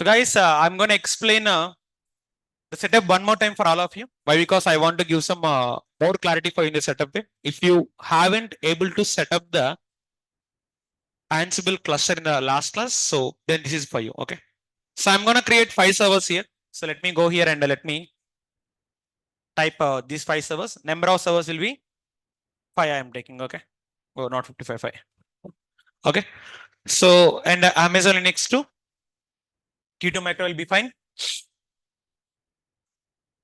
So guys, I'm going to explain the setup one more time for all of you. Why? Because I want to give some more clarity for you in the setup. If you haven't able to set up the Ansible cluster in the last class, so then this is for you. Okay. So I'm going to create 5 servers here. So let me go here and let me type these 5 servers. Number of servers will be 5 I am taking. Okay. Oh, not 55, 5. Okay. So, and Amazon Linux 2, T2 Micro will be fine.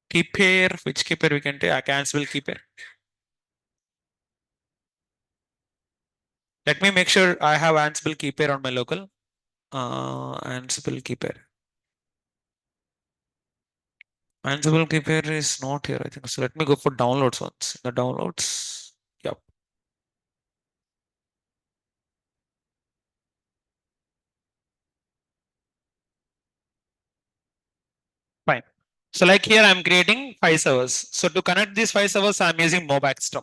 Keep here, which keeper we can take? I Ansible keeper. Let me make sure I have Ansible keeper on my local. Ansible keeper. Ansible keeper is not here, I think. So let me go for downloads once. The downloads. Yep. Fine. So like here I'm creating 5 servers. So to connect these 5 servers, I'm using Mobackstrom.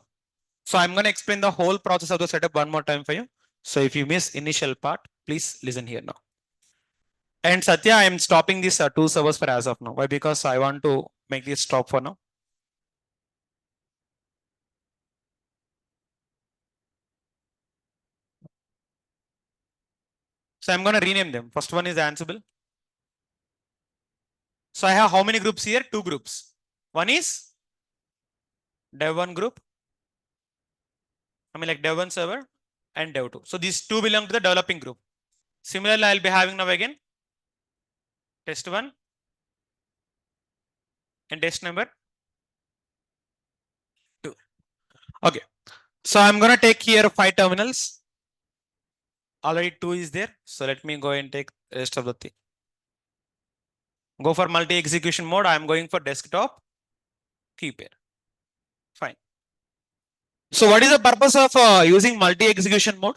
So I'm going to explain the whole process of the setup one more time for you. So if you miss initial part, please listen here now. And Satya, I am stopping these 2 servers for as of now. Why? Because I want to make this stop for now. So I'm going to rename them. First one is Ansible. So I have how many groups here? 2 groups. One is Dev1 group. I mean like Dev1 server and Dev2. So these 2 belong to the developing group. Similarly, I'll be having now again test1 and test number 2. Okay. So I'm going to take here 5 terminals. Already 2 is there. So let me go and take rest of the thing. Go for multi-execution mode. I'm going for desktop keeper. Fine. So what is the purpose of using multi-execution mode?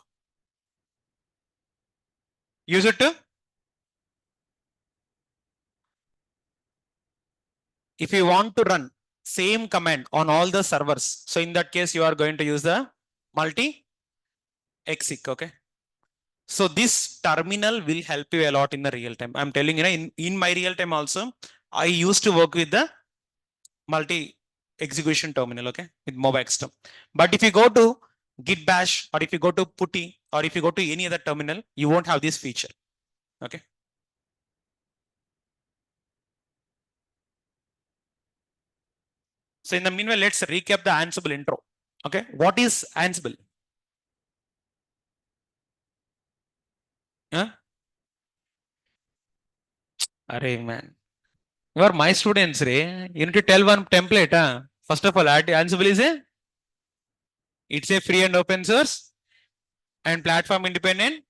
Use it to, if you want to run same command on all the servers. So in that case, you are going to use the multi-exec. Okay. So this terminal will help you a lot in the real time. I'm telling you, in my real time also, I used to work with the multi-execution terminal, okay, with Mobackstrom. But if you go to Git Bash or if you go to Putty or if you go to any other terminal, you won't have this feature. Okay. So in the meanwhile, let's recap the Ansible intro. Okay. What is Ansible? Huh? Array man. You are my students, Ray. You need to tell one template. Huh? First of all, Ansible is it's a free and open source and platform independent.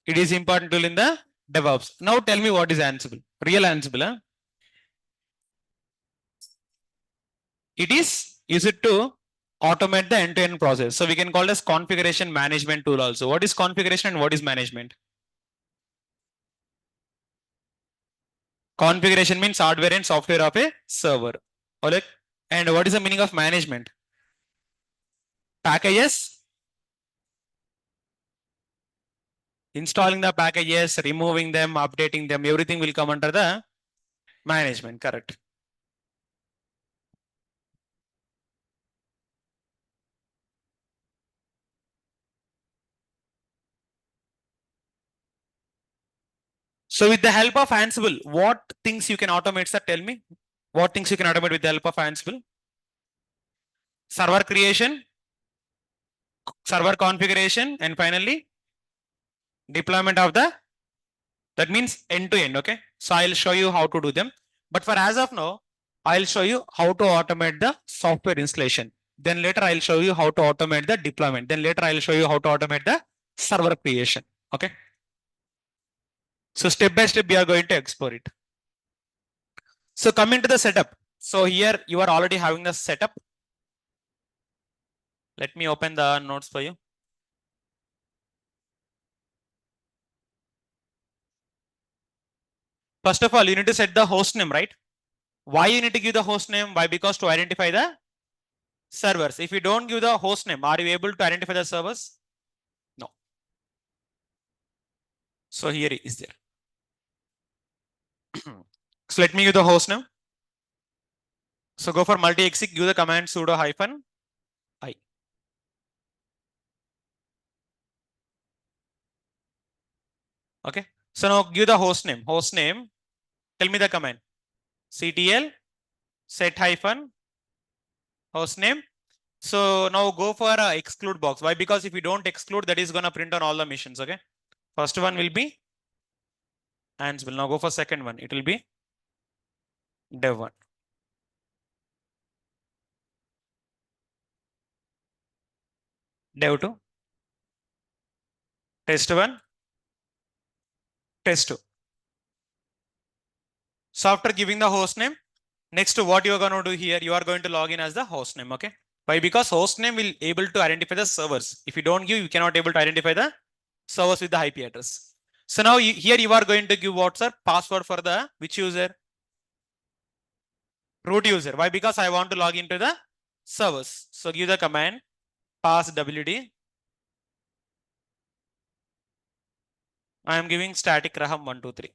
It is important tool in the DevOps. Now tell me what is Ansible. Real Ansible. Huh? It is used to automate the end-to-end process. So we can call it as configuration management tool also. What is configuration and what is management? Configuration means hardware and software of a server. Okay. And what is the meaning of management? Packages, installing the packages, removing them, updating them, everything will come under the management, correct? So with the help of Ansible, what things you can automate, sir? Tell me. What things you can automate with the help of Ansible? Server creation, server configuration, and finally deployment of the, that means end to end. Okay. So I'll show you how to do them. But for as of now, I'll show you how to automate the software installation. Then later I'll show you how to automate the deployment. Then later I'll show you how to automate the server creation. Okay. So step by step, we are going to explore it. So coming to the setup. So here you are already having the setup. Let me open the notes for you. First of all, you need to set the host name, right? Why you need to give the host name? Why? Because to identify the servers. If you don't give the host name, are you able to identify the servers? No. So here is there. So let me give the host name. So go for multi-exec, give the command sudo hyphen I. Okay. So now give the host name. Host name. Tell me the command. CTL set hyphen host name. So now go for a exclude box. Why? Because if you don't exclude, that is gonna print on all the missions. Okay. First one will be Ansible. Now go for second one. It will be dev one. Dev two. Test one. Test two. So after giving the host name, next what you are going to do here, you are going to log in as the host name. Okay. Why? Because host name will able to identify the servers. If you don't give, you cannot able to identify the servers with the IP address. So now here you are going to give what's the password for the which user? Root user. Why? Because I want to log into the servers. So give the command pass WD. I am giving static raham 123.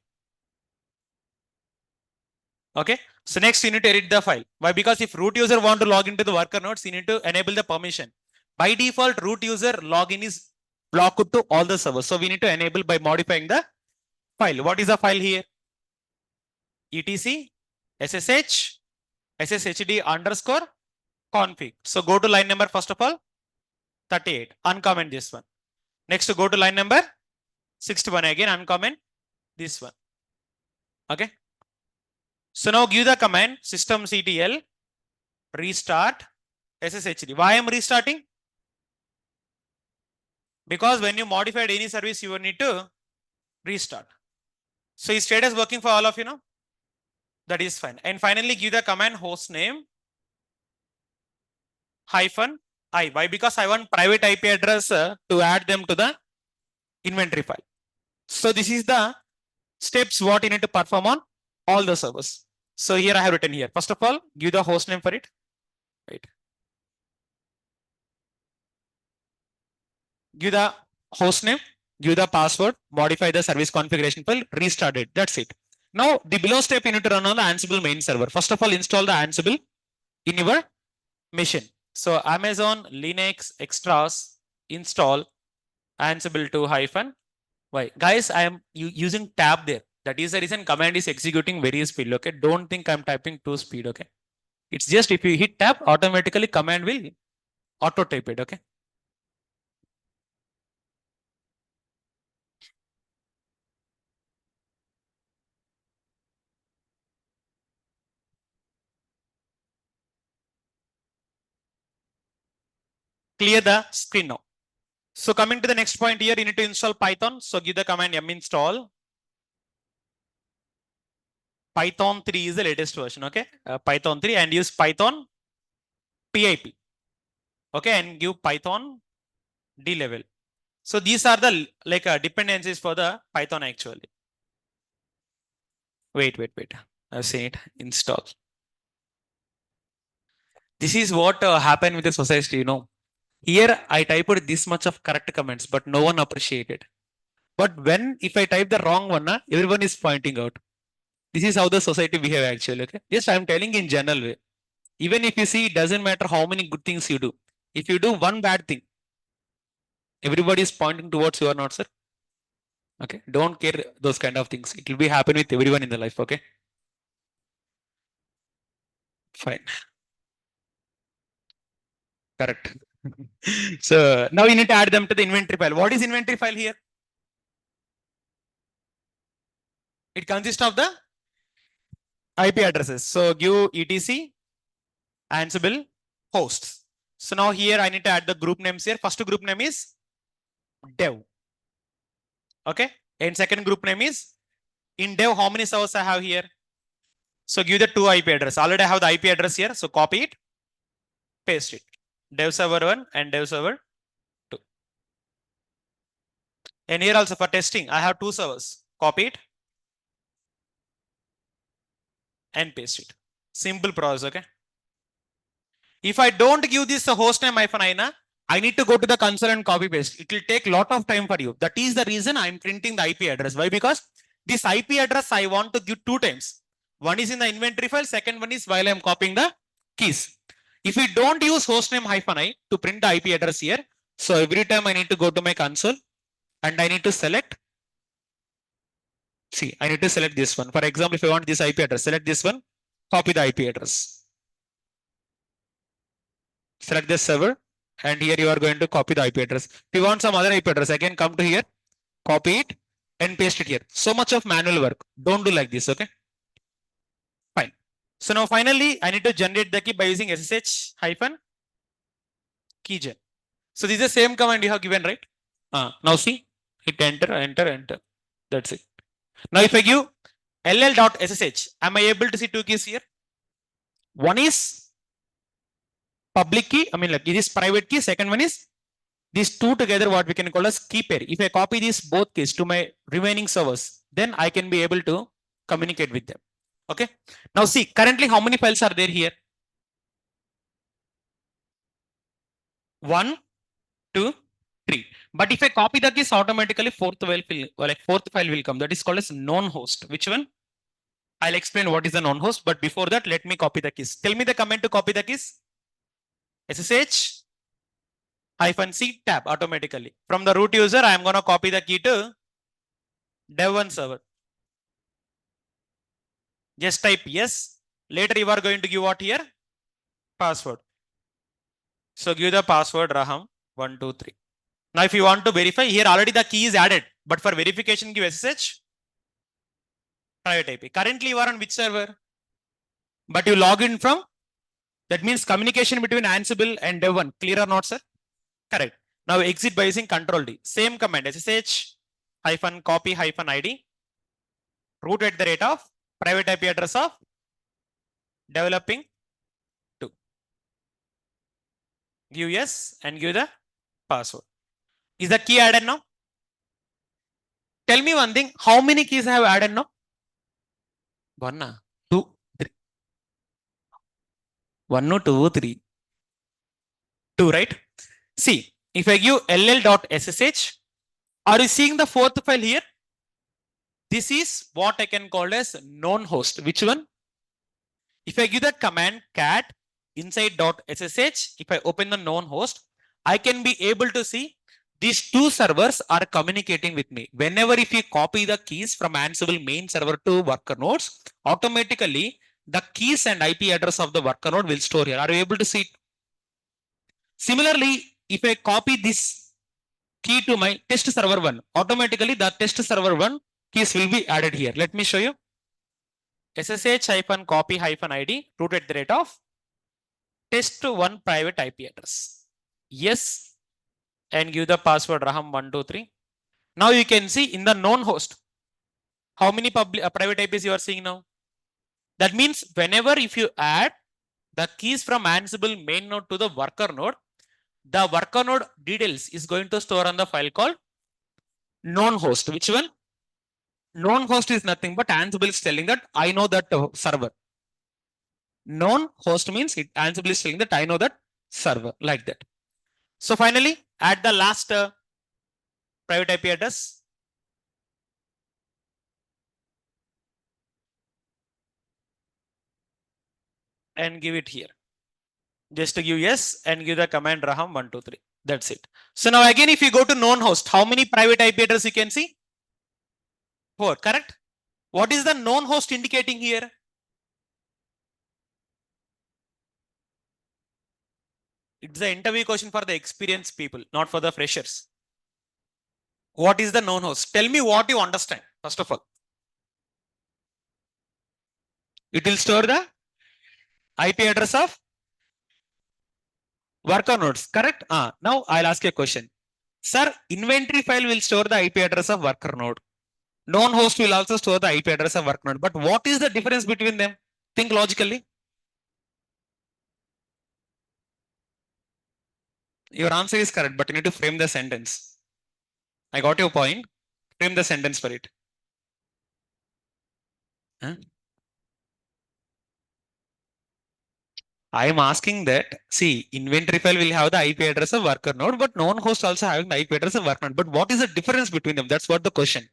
Okay. So next you need to edit the file. Why? Because if root user want to log into the worker nodes, you need to enable the permission. By default, root user login is blocked to all the servers. So we need to enable by modifying the file. What is the file here? etc ssh sshd underscore config. So go to line number first of all 38. Uncomment this one. Next go to line number 61 again. Uncomment this one. Okay. So now give the command systemctl restart sshd. Why I am restarting? Because when you modified any service, you will need to restart. So is status working for all of you now? That is fine. And finally, give the command host name hyphen I. Why? Because I want private IP address to add them to the inventory file. So this is the steps what you need to perform on all the servers. So here I have written here. First of all, give the host name for it. Right. Give the host name, give the password, modify the service configuration file, restart it. That's it. Now the below step you need to run on the Ansible main server. First of all, install the Ansible in your machine. So Amazon Linux extras install Ansible 2 hyphen y. Guys, I am using tab there. That is the reason command is executing very speed. Okay. Don't think I'm typing too speed. Okay. It's just if you hit tab, automatically command will auto type it. Okay. Clear the screen now. So coming to the next point here, you need to install Python. So give the command yum install. Python 3 is the latest version. Okay. Python 3 and use Python PIP. Okay. And give Python D level. So these are the like dependencies for the Python actually. Wait. I've seen it. Install. This is what happened with the society, you know. Here I typed this much of correct comments, but no one appreciated. But when if I type the wrong one, everyone is pointing out. This is how the society behave actually. Okay. Just I'm telling in general way. Even if you see, it doesn't matter how many good things you do. If you do one bad thing, everybody is pointing towards you or not, sir. Okay. Don't care those kind of things. It will be happen with everyone in the life. Okay. Fine. Correct. So now you need to add them to the inventory file. What is inventory file here? It consists of the IP addresses. So give etc Ansible hosts. So now here I need to add the group names here. First group name is dev. Okay. And second group name is in dev. How many servers I have here? So give the two IP address. Already I have the IP address here. So copy it, paste it. Dev server 1 and dev server 2. And here also for testing, I have two servers. Copy it and paste it. Simple process. Okay. If I don't give this host name -ina, I need to go to the console and copy paste. It will take a lot of time for you. That is the reason I'm printing the IP address. Why? Because This IP address I want to give 2 times. One is in the inventory file, second one is while I am copying the keys. If we don't use hostname -i to print the IP address here, so every time I need to go to my console and I need to select. See, I need to select this one. For example, if I want this IP address, select this one, copy the IP address. Select the server, and here you are going to copy the IP address. If you want some other IP address, again come to here, copy it and paste it here. So much of manual work. Don't do like this, okay? Fine. So now finally, I need to generate the key by using SSH hyphen keygen. So this is the same command you have given, right? Now see, hit enter, enter, enter. That's it. Now if I give ll.ssh, am I able to see 2 keys here? One is public key, I mean like this is private key, second one is these two together what we can call as key pair. If I copy these both keys to my remaining servers, then I can be able to communicate with them. Okay. Now see, currently how many files are there here? 1, 2, 3. But if I copy the keys, automatically fourth file will come. That is called as known host. Which one? I'll explain what is the known host. But before that, let me copy the keys. Tell me the command to copy the keys. SSH -c tab automatically. From the root user, I am going to copy the key to dev1 server. Just type yes. Later you are going to give what here? Password. So give the password Raham123. Now if you want to verify, here already the key is added. But for verification, give SSH private IP. Currently you are on which server? But you log in from, that means communication between Ansible and dev1. Clear or not, sir? Correct. Now exit by using Control D. Same command, SSH -copy -id root at the rate of private IP address of developing 2. Give yes and give the password. Is the key added now? Tell me one thing. How many keys I have added now? 1, 2, 3. 1, 2, 3. 2, right? See, if I give ll.ssh, are you seeing the fourth file here? This is what I can call as known host. Which one? If I give the command cat inside.ssh, if I open the known host, I can be able to see these 2 servers are communicating with me. Whenever if you copy the keys from Ansible main server to worker nodes, automatically the keys and IP address of the worker node will store here. Are you able to see it? Similarly, if I copy this key to my test server 1, automatically the test server 1 keys will be added here. Let me show you. SSH -copy -id root at the rate of test1 private IP address. Yes. And give the password Raham123. Now you can see in the known host, how many private IPs you are seeing now? That means whenever if you add the keys from Ansible main node to the worker node, the worker node details is going to store on the file called known host. Which one? Known host is nothing but Ansible is telling that I know that server. Known host means Ansible is telling that I know that server, like that. So finally, add the last private IP address. And give it here. Just to give yes and give the command Raham123. That's it. So now again, if you go to known host, how many private IP address you can see? 4, correct? What is the known host indicating here? It's the interview question for the experienced people, not for the freshers. What is the known host? Tell me what you understand, first of all. It will store the IP address of worker nodes, correct? Now I'll ask you a question. Sir, inventory file will store the IP address of worker node. Known host will also store the IP address of worker node. But what is the difference between them? Think logically. Your answer is correct, but you need to frame the sentence. I got your point. Frame the sentence for it. Huh? I am asking that, see, inventory file will have the IP address of worker node, but known host also having the IP address of worker node. But what is the difference between them? That's what the question.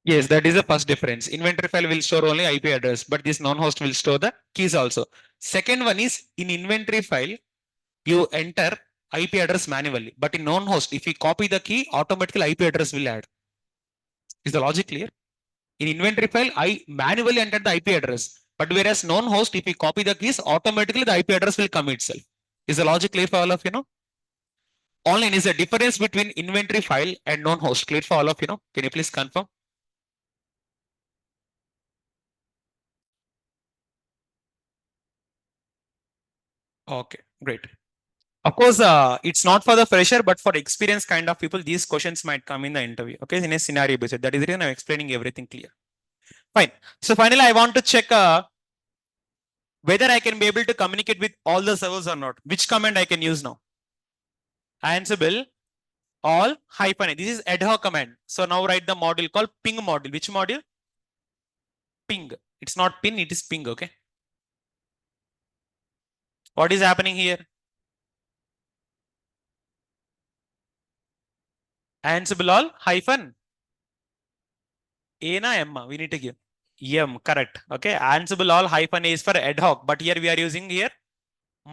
Yes, that is the first difference. Inventory file will store only IP address, but this non-host will store the keys also. Second one is in inventory file, you enter IP address manually, but in non-host, if you copy the key, automatically IP address will add. Is the logic clear? In inventory file, I manually enter the IP address, but whereas non-host, if you copy the keys, automatically the IP address will come itself. Is the logic clear for all of you know? Online is the difference between inventory file and non-host. Clear for all of you know? Can you please confirm? Okay, great. Of course, it's not for the fresher, but for experienced kind of people, these questions might come in the interview. Okay, in a scenario basis. That is the reason I'm explaining everything clear. Fine. So finally, I want to check whether I can be able to communicate with all the servers or not. Which command I can use now? Ansible all -a. This is ad hoc command. So now write the module called ping module. Which module? Ping. It's not pin, it is ping. Okay. What is happening here? Ansible all -a na m. We need to give m. Correct. Okay. Ansible all -a is for ad hoc, but here we are using here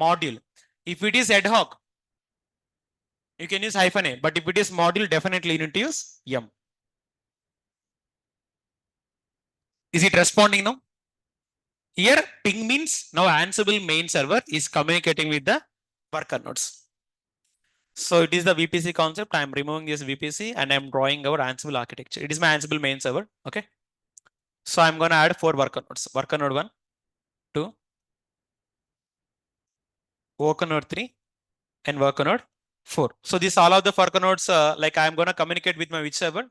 module. If it is ad hoc, you can use -a, but if it is module, definitely you need to use m. Is it responding now? Here ping means now Ansible main server is communicating with the worker nodes. So it is the VPC concept. I am removing this VPC and I am drawing our Ansible architecture. It is my Ansible main server. Okay. So I'm going to add 4 worker nodes. Worker node 1, 2, worker node 3, and worker node 4. So this all of the worker nodes, like I'm going to communicate with my which server?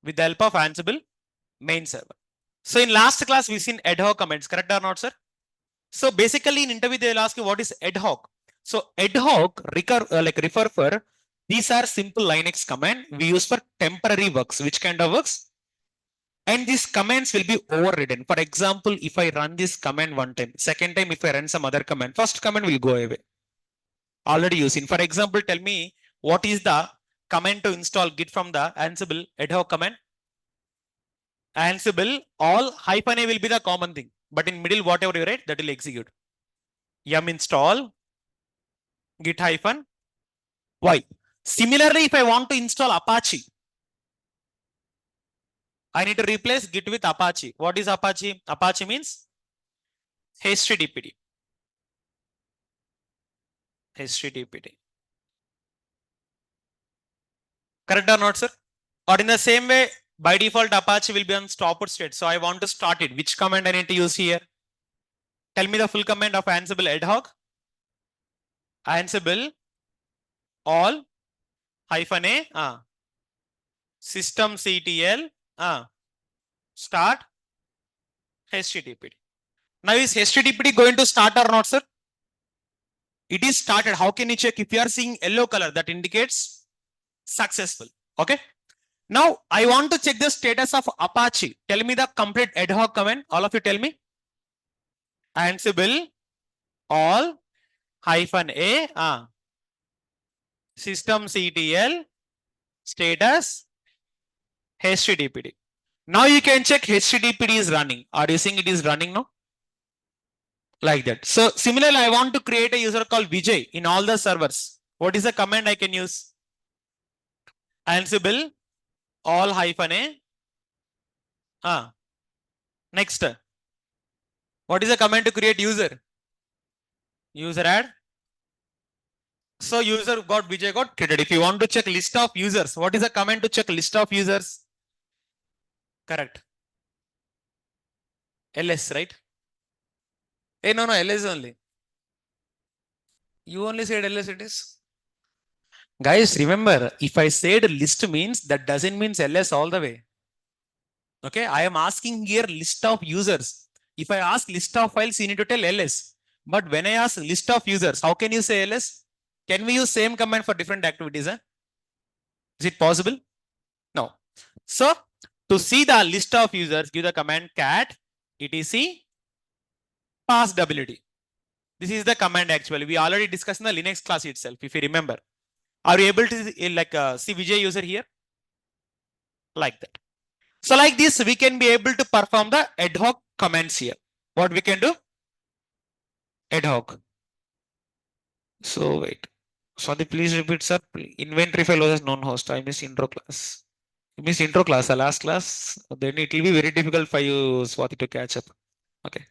With the help of Ansible main server. So in last class, we've seen ad hoc commands, correct or not, sir? So basically in interview, they'll ask you what is ad hoc. So ad hoc refer for these are simple Linux command we use for temporary works. Which kind of works? And these commands will be overridden. For example, if I run this command one time, second time if I run some other command, first command will go away. Already using. For example, tell me what is the command to install Git from the Ansible ad hoc command? Ansible all -a will be the common thing, but in middle whatever you write that will execute. Yum install git -y. Similarly, if I want to install Apache, I need to replace Git with Apache. What is Apache? Apache means HTTPD. HTTPD. Correct or not, sir? Or in the same way, by default, Apache will be on stopped state. So I want to start it. Which command I need to use here? Tell me the full command of Ansible ad hoc. Ansible all -a systemctl start HTTPD. Now is HTTPD going to start or not, sir? It is started. How can you check? If you are seeing yellow color, that indicates successful. Okay. Now I want to check the status of Apache. Tell me the complete ad hoc command. All of you tell me. Ansible all -a systemctl status HTTPD. Now you can check HTTPD is running. Are you seeing it is running now? Like that. So similarly, I want to create a user called Vijay in all the servers. What is the command I can use? Ansible all -a. Next. What is the command to create user? User add. So user got Vijay got created. If you want to check list of users, what is the command to check list of users? Correct. ls, right? Hey, no, ls only. You only said ls it is. Guys, remember, if I said list means, that doesn't mean ls all the way. Okay, I am asking here list of users. If I ask list of files, you need to tell ls. But when I ask list of users, how can you say ls? Can we use same command for different activities? Is it possible? No. So to see the list of users, give the command cat etc pass wd. This is the command actually. We already discussed in the Linux class itself, if you remember. Are you able to see Vijay user here? Like that. So like this, we can be able to perform the ad hoc commands here. What we can do? Ad hoc. So wait. Swati, please repeat, sir. Inventory file was known host. I miss intro class. You miss intro class, the last class. Then it will be very difficult for you, Swati, to catch up. Okay.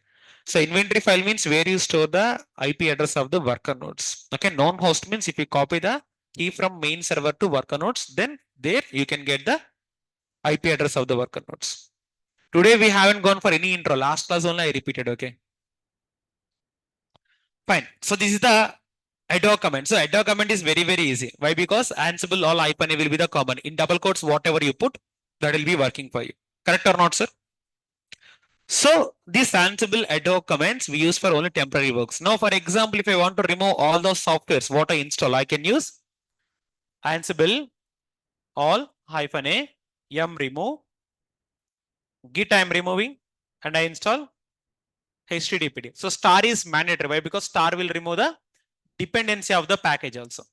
So inventory file means where you store the IP address of the worker nodes. Okay. Known host means if you copy the key from main server to worker nodes, then there you can get the IP address of the worker nodes. Today we haven't gone for any intro. Last class only I repeated. Okay. Fine. So this is the ad hoc command. So ad hoc command is very, very easy. Why? Because Ansible all hyphen will be the common. In double quotes, whatever you put, that will be working for you. Correct or not, sir? So these Ansible ad hoc commands we use for only temporary works. Now, for example, if I want to remove all those softwares, what I install, I can use Ansible all hyphen a yum remove git I am removing and I install HTTPD. So star is mandatory. Why? Because star will remove the dependency of the package also.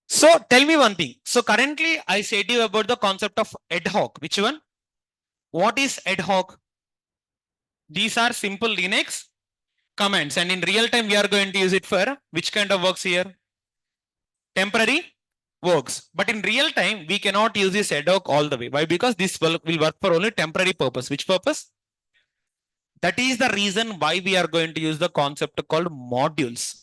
So tell me one thing. So currently I said you about the concept of ad hoc. Which one? What is ad hoc? These are simple Linux commands, and in real time we are going to use it for which kind of works here? Temporary works. But in real time we cannot use this ad hoc all the way. Why? Because this will work for only temporary purpose. Which purpose? That is the reason why we are going to use the concept called modules.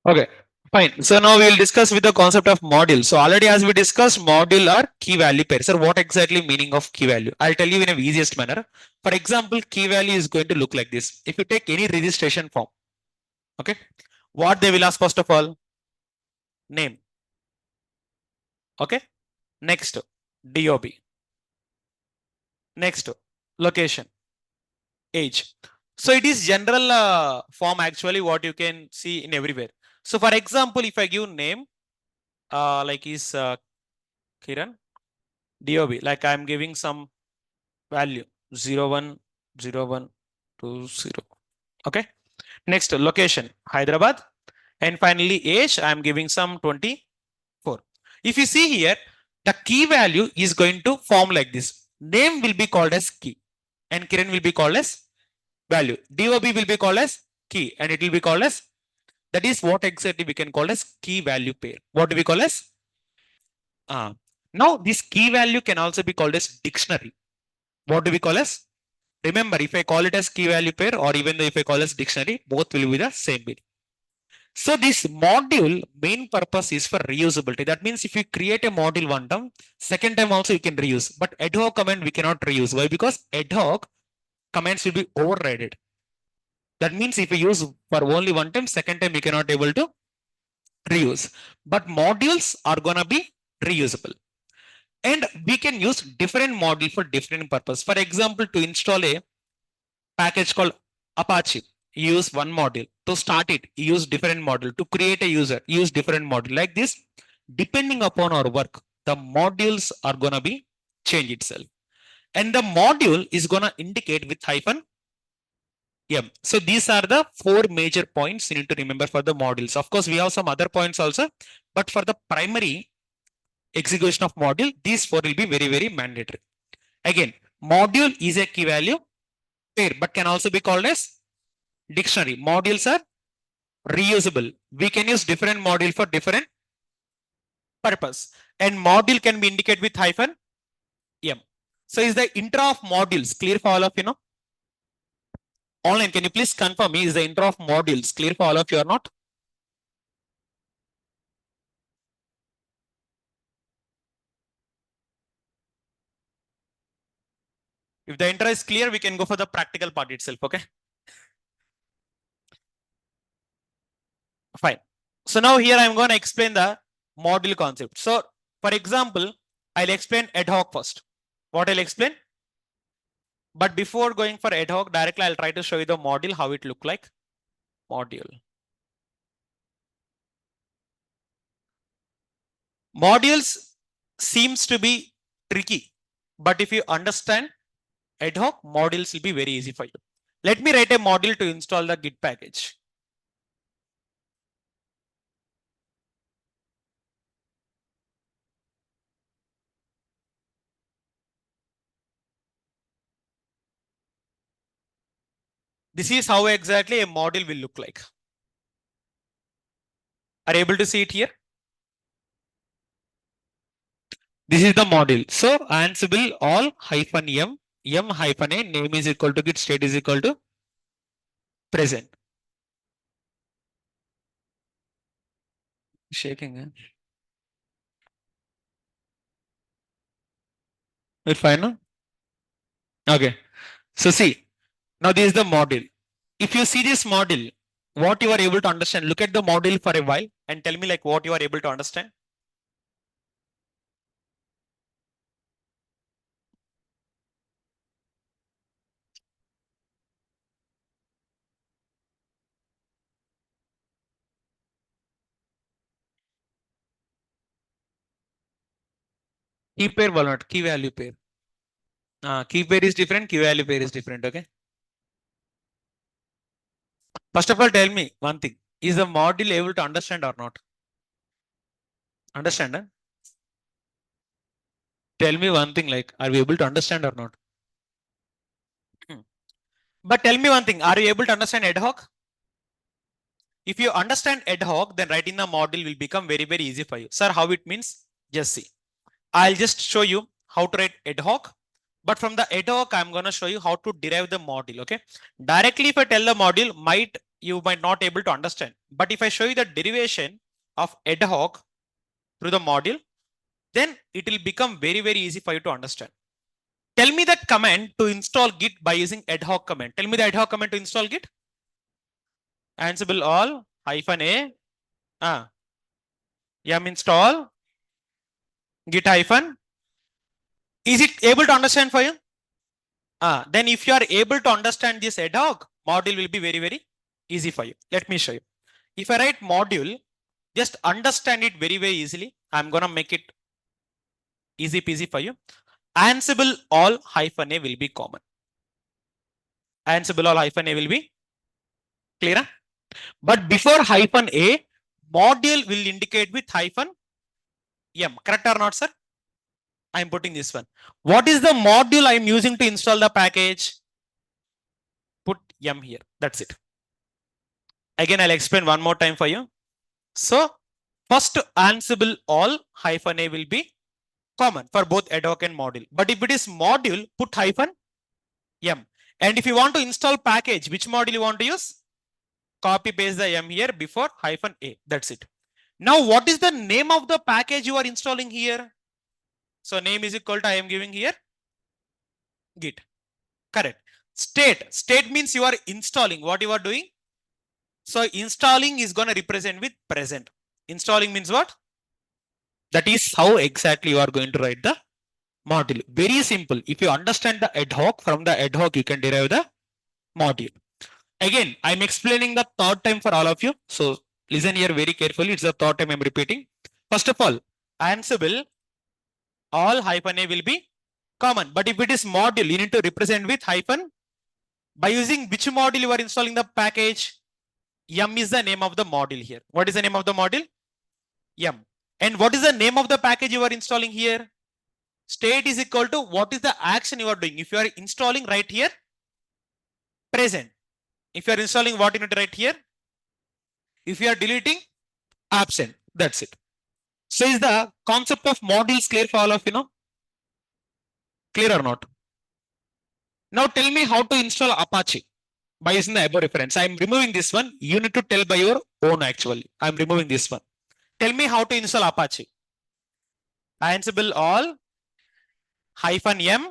Okay, fine. So now we will discuss with the concept of module. So already as we discussed, module are key value pair. Sir, what exactly meaning of key value? I'll tell you in a easiest manner. For example, key value is going to look like this. If you take any registration form, okay, what they will ask first of all? Name. Okay. Next, DOB. Next, location, age. So it is general form actually what you can see in everywhere. So for example, if I give name, like is Kiran, DOB, like I'm giving some value 010120. Okay. Next, location, Hyderabad. And finally, age, I'm giving some 24. If you see here, the key value is going to form like this. Name will be called as key and Kiran will be called as value. DOB will be called as key and it will be called as, that is what exactly we can call as key value pair. What do we call as? Now this key value can also be called as dictionary. What do we call as? Remember, if I call it as key value pair or even though if I call as dictionary, both will be the same meaning. So this module main purpose is for reusability. That means if you create a module one time, second time also you can reuse. But ad hoc command we cannot reuse. Why? Because ad hoc commands will be overridden. That means if you use for only one time, second time you cannot able to reuse. But modules are gonna be reusable. And we can use different module for different purpose. For example, to install a package called Apache, use one module. To start it, use different module. To create a user, use different module. Like this, depending upon our work, the modules are gonna be change itself. And the module is gonna indicate with hyphen M. So these are the four major points you need to remember for the modules. Of course, we have some other points also, but for the primary, execution of module, these four will be very, very mandatory. Again, module is a key value pair, but can also be called as dictionary. Modules are reusable. We can use different module for different purpose. And module can be indicated with hyphen M. So is the intro of modules clear for all of you know? Online, can you please confirm me, is the intro of modules clear for all of you or not? If the intro is clear, we can go for the practical part itself, okay? Fine. So now here I'm going to explain the module concept. So for example, I'll explain ad hoc first. What I'll explain? But before going for ad hoc, directly I'll try to show you the module, how it look like. Module. Modules seems to be tricky, but if you understand ad hoc, modules will be very easy for you. Let me write a module to install the Git package. This is how exactly a module will look like. Are you able to see it here? This is the module. So Ansible all hyphen M hyphen A, name is equal to Git, state is equal to present. Shaking, huh? We're fine now? Okay. So see, now this is the module. If you see this module, what you are able to understand, look at the module for a while and tell me like what you are able to understand. Key pair will not, key value pair. Key pair is different, key value pair is different, okay? First of all, tell me one thing. Is the module able to understand or not? Understand? Huh? Tell me one thing like, are we able to understand or not? But tell me one thing, are you able to understand ad hoc? If you understand ad hoc, then writing the module will become very, very easy for you. Sir, how it means? Just see. I'll just show you how to write ad hoc. But from the ad hoc, I'm going to show you how to derive the module. Okay. Directly, if I tell the module, you might not able to understand. But if I show you the derivation of ad hoc through the module, then it will become very, very easy for you to understand. Tell me that command to install Git by using ad hoc command. Tell me the ad hoc command to install Git. Ansible all hyphen A yum install Git hyphen. Is it able to understand for you? Then if you are able to understand this ad hoc, module will be very, very easy for you. Let me show you. If I write module, just understand it very, very easily. I'm going to make it easy peasy for you. Ansible all hyphen A will be common. Ansible all hyphen A will be clear. But before hyphen A, module will indicate with hyphen M. Correct or not, sir? I'm putting this one. What is the module I'm using to install the package? Put M here. That's it. Again, I'll explain one more time for you. So first Ansible all hyphen A will be common for both ad hoc and module. But if it is module, put hyphen M. And if you want to install package, which module you want to use? Copy paste the M here before hyphen A. That's it. Now, what is the name of the package you are installing here? So name is equal to I am giving here Git. Correct. State means you are installing. What you are doing? So installing is going to represent with present. Installing means what? That is how exactly you are going to write the module. Very simple. If you understand the ad hoc, from the ad hoc you can derive the module. Again, I'm explaining the third time for all of you. So listen here very carefully. It's the third time I'm repeating. First of all, Ansible all hyphen A will be common. But if it is module, you need to represent with hyphen. By using which module you are installing the package? Yum is the name of the module here. What is the name of the module? Yum. And what is the name of the package you are installing here? State is equal to what is the action you are doing. If you are installing right here, present. If you are installing, what you need to write here? If you are deleting, absent. That's it. So is the concept of modules clear for all of you know? Clear or not? Now tell me how to install Apache by using the above reference. I am removing this one. You need to tell by your own actually. I am removing this one. Tell me how to install Apache. Ansible all hyphen m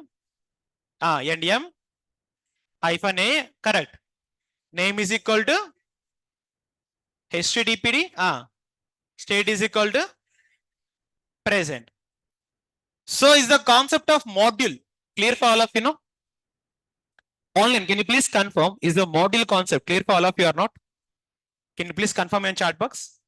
and m hyphen a, correct. Name is equal to HTTPD. State is equal to present. So is the concept of module clear for all of you know? Online, can you please confirm, is the module concept clear for all of you or not? Can you please confirm in chat box?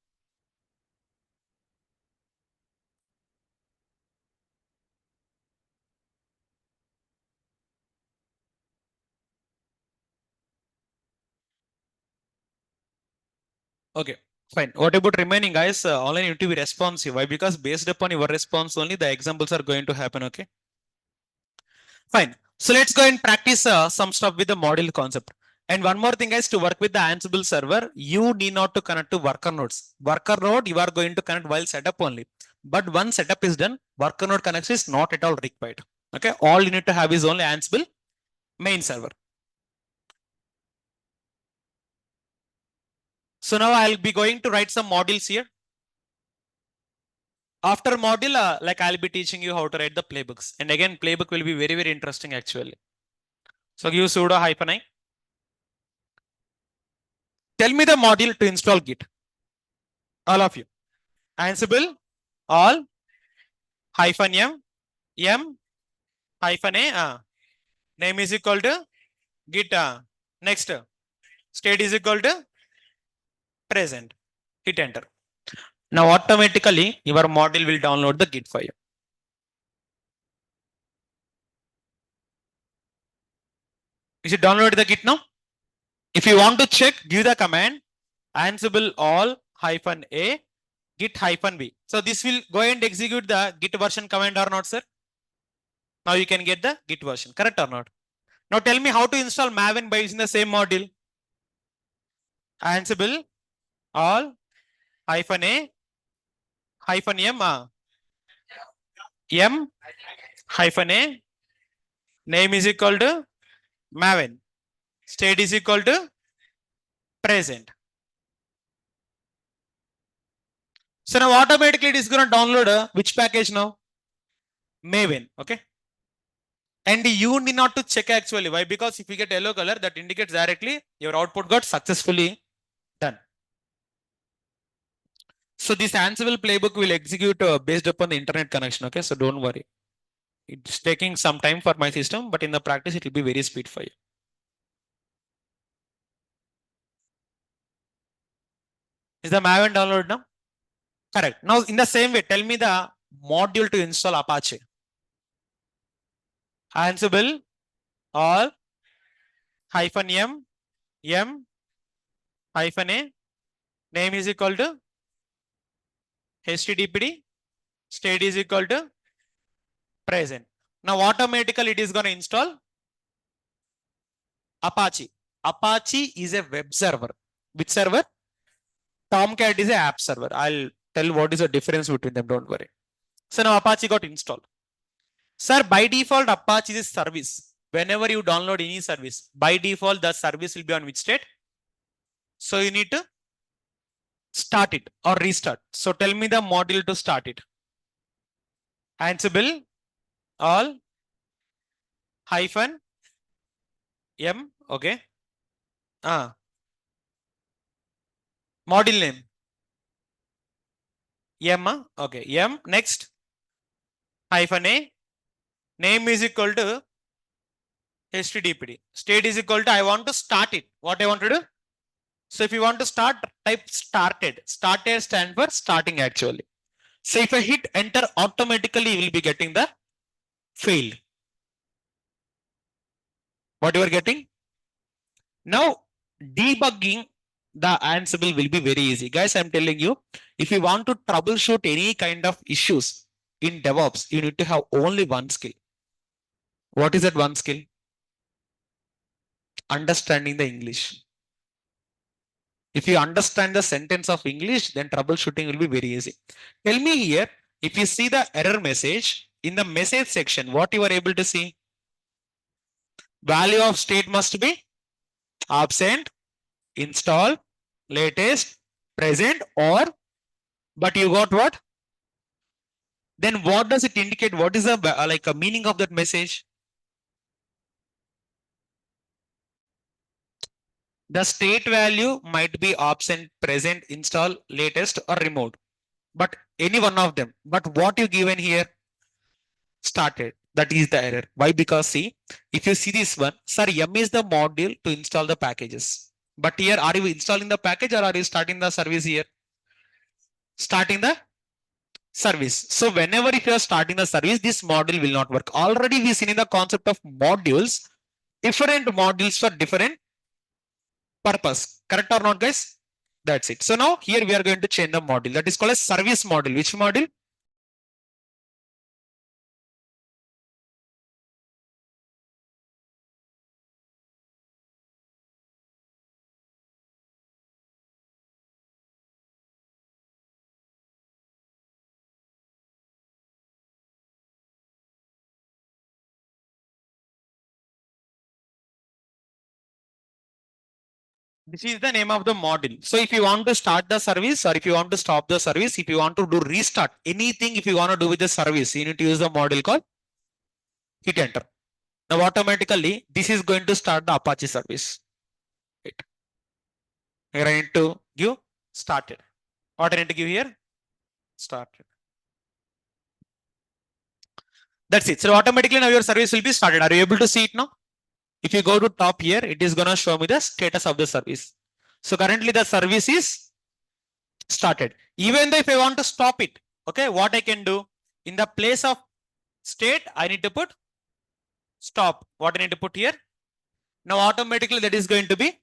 Okay, fine. What about remaining guys? Online you need to be responsive. Why? Because based upon your response only the examples are going to happen. Okay, fine. So let's go and practice some stuff with the module concept. And one more thing guys, to work with the Ansible server, you need not to connect to worker nodes. Worker node you are going to connect while setup only. But once setup is done, worker node connection is not at all required. Okay, all you need to have is only Ansible main server. So now I'll be going to write some modules here. After module, like I'll be teaching you how to write the playbooks. And again, playbook will be very, very interesting actually. So give sudo hyphen I. Tell me the module to install Git. All of you. Ansible, all, hyphen m hyphen a. Name is equal to Git. Next, state is equal to present. Hit enter. Now automatically your module will download the Git file. Is it downloaded the Git now? If you want to check, give the command Ansible all hyphen a git hyphen b. So this will go and execute the git version command or not, sir? Now you can get the git version, correct or not? Now tell me how to install Maven by using the same module. Ansible all hyphen a hyphen m hyphen a, name is equal to Maven, state is equal to present. So now automatically it is going to download which package now? Maven. Okay. And you need not to check actually. Why? Because if you get yellow color, that indicates directly your output got successfully done. So this Ansible playbook will execute based upon the internet connection. Okay. So don't worry. It's taking some time for my system, but in the practice, it will be very speed for you. Is the Maven download now? Correct. Now, in the same way, tell me the module to install Apache. Ansible all hyphen m hyphen a, name is equal to HTTPD, state is equal to present. Now, automatically it is going to install Apache. Apache is a web server. Which server? Tomcat is a app server. I'll tell what is the difference between them. Don't worry. So now Apache got installed. Sir, by default, Apache is a service. Whenever you download any service, by default, the service will be on which state? So you need to start it or restart. So tell me the module to start it. Ansible all hyphen m. Okay. Module name m. Okay. M. Next hyphen a, name is equal to HTTPD. State is equal to I want to start it. What I want to do? So if you want to start, type started. Started stand for starting actually. So if I hit enter, automatically you will be getting the failed. What you are getting? Now debugging the Ansible will be very easy. Guys, I'm telling you, If you want to troubleshoot any kind of issues in DevOps, you need to have only one skill. What is that one skill? Understanding the English. If you understand the sentence of English, then troubleshooting will be very easy. Tell me here, if you see the error message, in the message section, what you are able to see? Value of state must be absent, install, latest, present, or, but you got what? Then what does it indicate? What is the like a meaning of that message? The state value might be absent, present, install, latest, or removed. But any one of them. But what you given here? Started. That is the error. Why? Because see, if you see this one, sir, M is the module to install the packages. But here, are you installing the package or are you starting the service here? Starting the service. So whenever if you are starting the service, this module will not work. Already we seen in the concept of modules, different modules for different purpose. Correct or not, guys? That's it. So now here we are going to change the module. That is called a service module. Which module? This is the name of the module. So if you want to start the service or if you want to stop the service, if you want to do restart, anything if you want to do with the service, you need to use the module called hit enter. Now automatically this is going to start the Apache service. Right. Here I need to give started. What I need to give here? Started. That's it. So automatically now your service will be started. Are you able to see it now? If you go to top here, it is going to show me the status of the service. So currently the service is started. Even though if I want to stop it, okay, what I can do? In the place of state, I need to put stop. What I need to put here? Now automatically that is going to be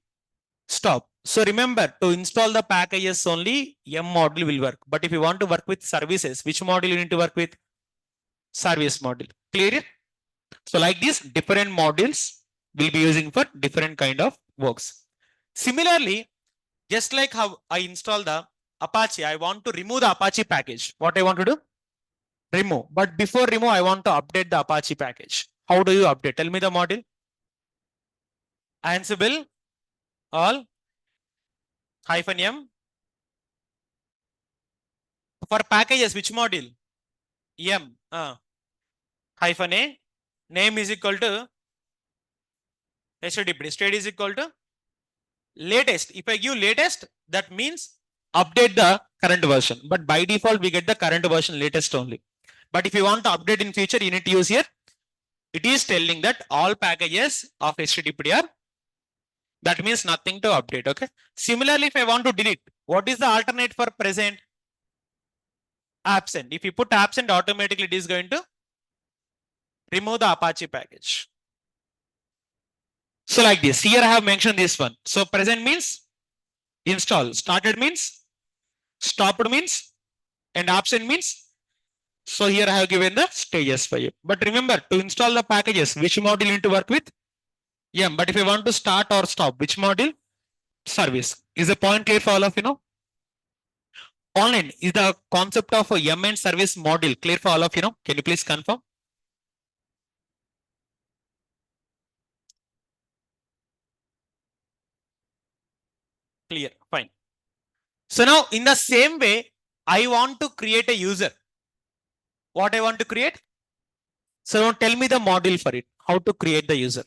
stop. So remember, to install the packages only, M module will work. But if you want to work with services, which module you need to work with? Service module. Clear? So like this, different modules will be using for different kind of works. Similarly, just like how I install the Apache, I want to remove the Apache package. What I want to do? Remove. But before remove, I want to update the Apache package. How do you update? Tell me the module. Ansible all -m. For packages, which module? M -a. Name is equal to HTTP. State is equal to latest. If I give latest, that means update the current version. But by default, we get the current version latest only. But if you want to update in future, you need to use here. It is telling that all packages of HTTP are. That means nothing to update. Okay. Similarly, if I want to delete, what is the alternate for present? Absent. If you put absent, automatically it is going to remove the Apache package. So like this, here I have mentioned this one. So present means install, started means stopped means, and absent means. So here I have given the stages for you. But remember, to install the packages, which module you need to work with? Yeah, but if you want to start or stop, which module? Service. Is the point clear for all of you know? Online, is the concept of a M and service module clear for all of you know? Can you please confirm? Clear, fine. So now in the same way, I want to create a user. What I want to create? So now tell me the module for it. How to create the user?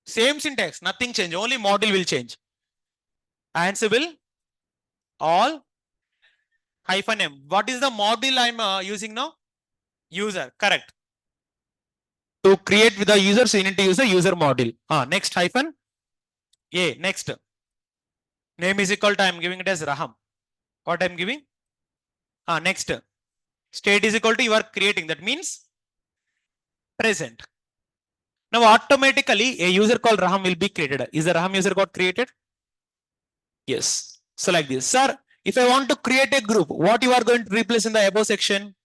Same syntax, nothing change. Only module will change. Ansible all -m. What is the module I'm using now? User, correct. To create with the user, so you need to use the user module. Next -a. Next name is equal to I'm giving it as Raham. What I'm giving? Next state is equal to you are creating. That means present. Now automatically a user called Raham will be created. Is the Raham user got created? Yes. So like this, sir. If I want to create a group, what you are going to replace in the above section?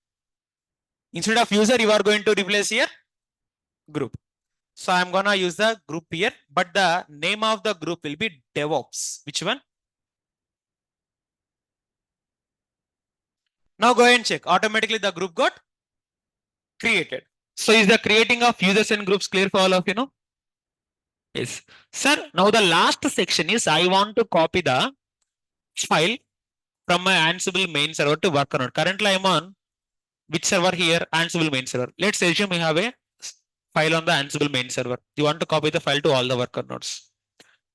Instead of user, you are going to replace here group. So I'm gonna use the group here, but the name of the group will be DevOps. Which one? Now go ahead and check. Automatically the group got created. So is the creating of users and groups clear for all of you know? Yes. Sir, now the last section is I want to copy the file from my Ansible main server to worker node. Currently I'm on which server here? Ansible main server. Let's assume we have a file on the Ansible main server. You want to copy the file to all the worker nodes.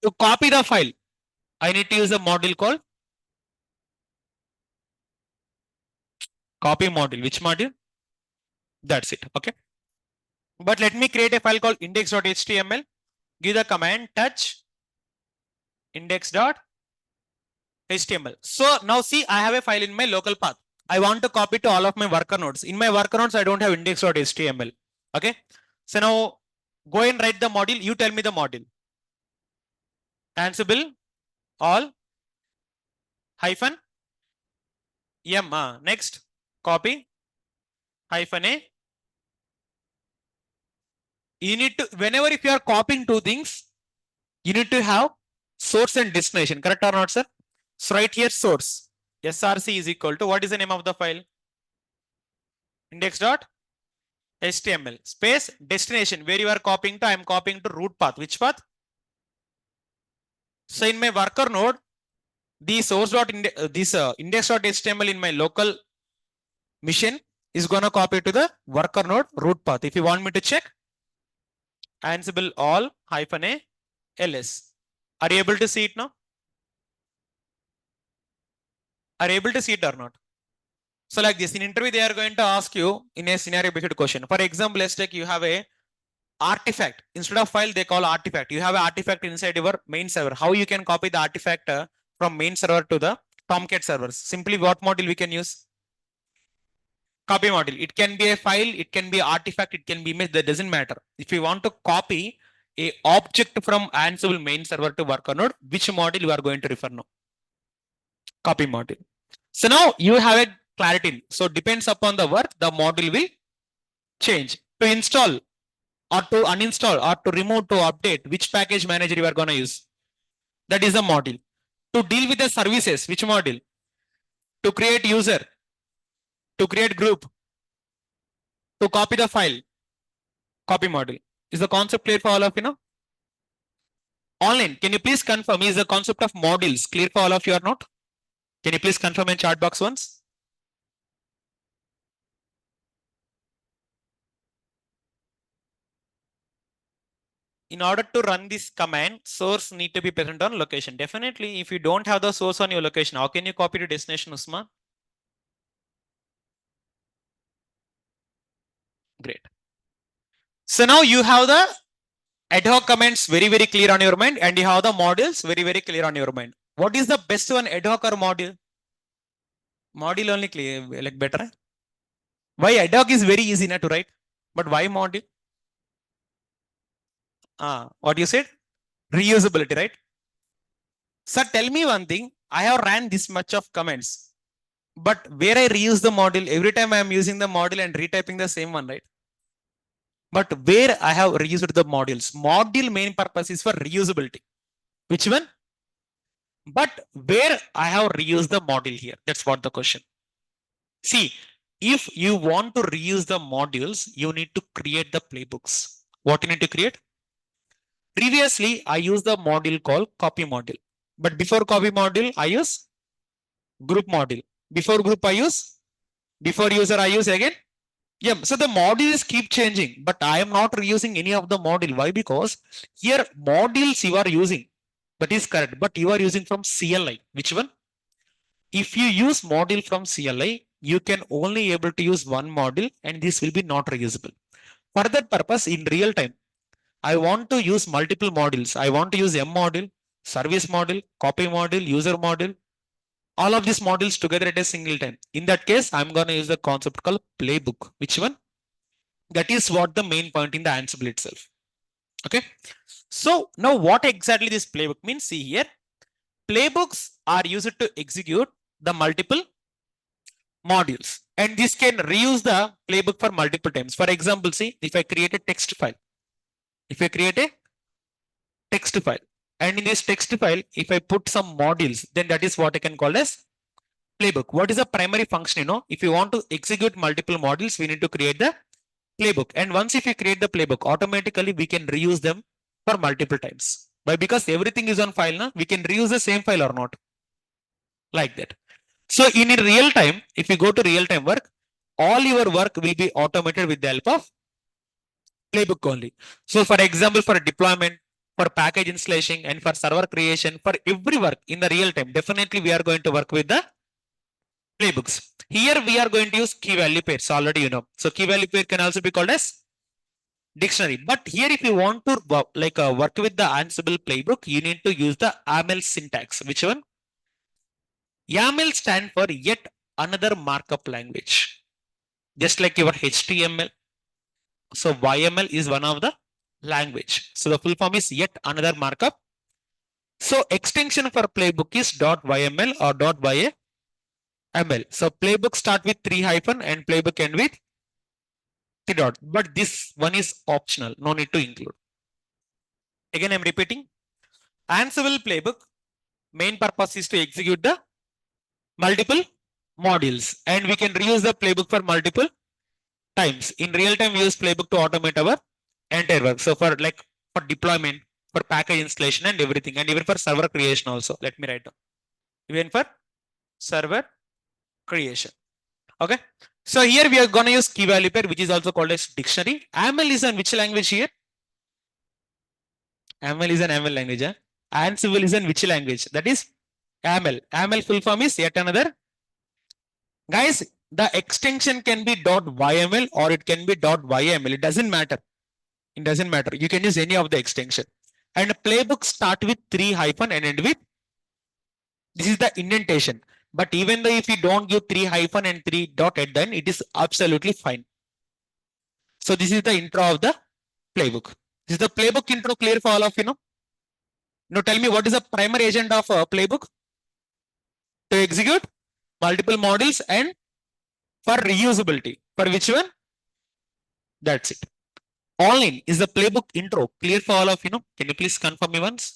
To copy the file, I need to use a module called copy module. Which module? That's it. Okay. But let me create a file called index.html. Give the command touch index.html. So now see, I have a file in my local path. I want to copy to all of my worker nodes. In my worker nodes, I don't have index.html. Okay. So now go and write the module. You tell me the module. Ansible all hyphen m. Next copy hyphen a. You need to, whenever if you are copying two things, you need to have source and destination. Correct or not, sir? So right here source. src is equal to what is the name of the file? Index.html space destination where you are copying to. I am copying to root path. Which path? So in my worker node, the index.html in my local machine is gonna copy to the worker node root path. If you want me to check, Ansible all hyphen a ls. Are you able to see it now? Are you able to see it or not? So like this, in interview, they are going to ask you in a scenario based question. For example, let's take you have a artifact. Instead of file, they call artifact. You have an artifact inside your main server. How you can copy the artifact from main server to the Tomcat servers? Simply what module we can use? Copy module. It can be a file, it can be artifact, it can be image, that doesn't matter. If you want to copy a object from Ansible main server to worker node, which module you are going to refer now? Copy module. So now you have a clarity. So depends upon the work, the module will change. To install or to uninstall or to remove to update, which package manager you are going to use? That is the module. To deal with the services, which module? To create user, to create group, to copy the file, copy module. Is the concept clear for all of you now? Online, can you please confirm, is the concept of modules clear for all of you or not? Can you please confirm in chat box once? In order to run this command, source need to be present on location. Definitely, if you don't have the source on your location, how can you copy to destination, Usman? Great. So now you have the ad hoc commands very clear on your mind, and you have the modules very clear on your mind. What is the best one, ad hoc or module? Module only clear, like better. Why ad hoc is very easy to write, but why module? What you said? Reusability, right? Sir, tell me one thing. I have ran this much of comments, but where I reuse the module, every time I am using the module and retyping the same one, right? But where I have reused the modules, module main purpose is for reusability. Which one? But where I have reused the module here, that's what the question. See, if you want to reuse the modules, you need to create the playbooks. What you need to create? Previously, I used the module called copy module. But before copy module, I use group module. Before group, I use, before user, I use again. Yeah, so the modules keep changing, but I am not reusing any of the module. Why? Because here modules you are using, that is correct, but you are using from CLI. Which one? If you use module from CLI, you can only able to use one module and this will be not reusable. For that purpose, in real time, I want to use multiple modules. I want to use M module, service module, copy module, user module, all of these modules together at a single time. In that case, I'm going to use the concept called playbook. Which one? That is what the main point in the Ansible itself. Okay. So now what exactly this playbook means? See here, playbooks are used to execute the multiple modules. And this can reuse the playbook for multiple times. For example, see, if I create a text file, if I create a text file, and in this text file, if I put some modules, then that is what I can call as playbook. What is the primary function? If you want to execute multiple modules, we need to create the playbook. And once if you create the playbook, automatically we can reuse them for multiple times. But because everything is on file now, we can reuse the same file or not. Like that. So in real time, if you go to real time work, all your work will be automated with the help of playbook only. So for example, for deployment, for package installation, and for server creation, for every work in the real time, definitely we are going to work with the playbooks. Here we are going to use key value pairs already, So key value pair can also be called as dictionary. But here if you want to work with the Ansible playbook, you need to use the YAML syntax. Which one? YAML stand for yet another markup language. Just like your HTML. So YML is one of the language. So the full form is yet another markup. So extension for playbook is .yml or .yml. So playbook start with 3 hyphen and playbook end with 3 dot. But this one is optional. No need to include. Again, I'm repeating. Ansible playbook main purpose is to execute the multiple modules, and we can reuse the playbook for multiple times. In real time, we use playbook to automate our entire work. So for deployment, for package installation and everything, and even for server creation also. Let me write down. Even for server creation. Okay. So here we are going to use key value pair, which is also called as dictionary. YAML is in which language here? YAML is an YAML language. Ansible is in which language? That is YAML. YAML full form is yet another. Guys, the extension can be .yml or it can be .yml. It doesn't matter. It doesn't matter. You can use any of the extension. And playbook start with 3 hyphen and end with. This is the indentation. But even though if you don't give 3 hyphen and 3 dot at the end, it is absolutely fine. So this is the intro of the playbook. This is the playbook intro clear for all of you know? Now tell me what is the primary agent of a playbook? To execute multiple models and for reusability. For which one? That's it. All in is the playbook intro clear for all of you know? Can you please confirm me once?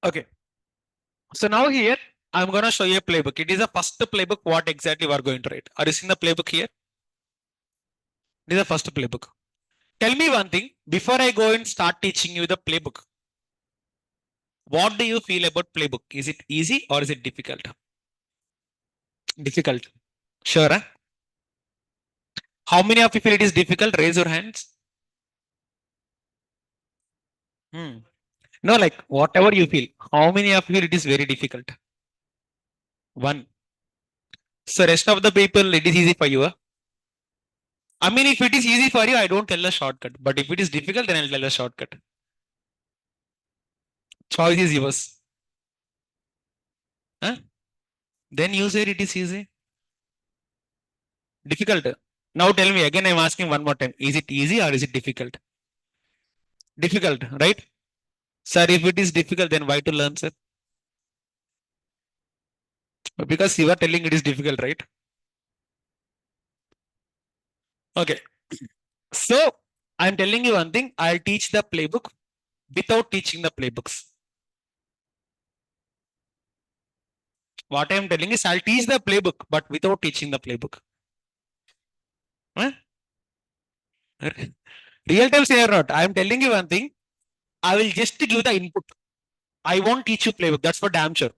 Okay. So now here I'm going to show you a playbook. It is the first playbook. What exactly we are going to write? Are you seeing the playbook here? This is the first playbook. Tell me one thing before I go and start teaching you the playbook. What do you feel about playbook? Is it easy or is it difficult? Difficult. Sure. Huh? How many of you feel it is difficult? Raise your hands. No, like whatever you feel. How many of you feel it is very difficult? One. So rest of the people, it is easy for you. Huh? I mean, if it is easy for you, I don't tell a shortcut. But if it is difficult, then I'll tell a shortcut. Choice is yours. Huh? Then you said it is easy. Difficult. Now tell me again, I'm asking one more time. Is it easy or is it difficult? Difficult, right? Sir, if it is difficult, then why to learn, sir? Because you are telling it is difficult, right? Okay. So I'm telling you one thing. I'll teach the playbook without teaching the playbooks. What I'm telling is I'll teach the playbook, but without teaching the playbook. Huh? Real time say or not. I'm telling you one thing. I will just give the input. I won't teach you playbook. That's for damn sure.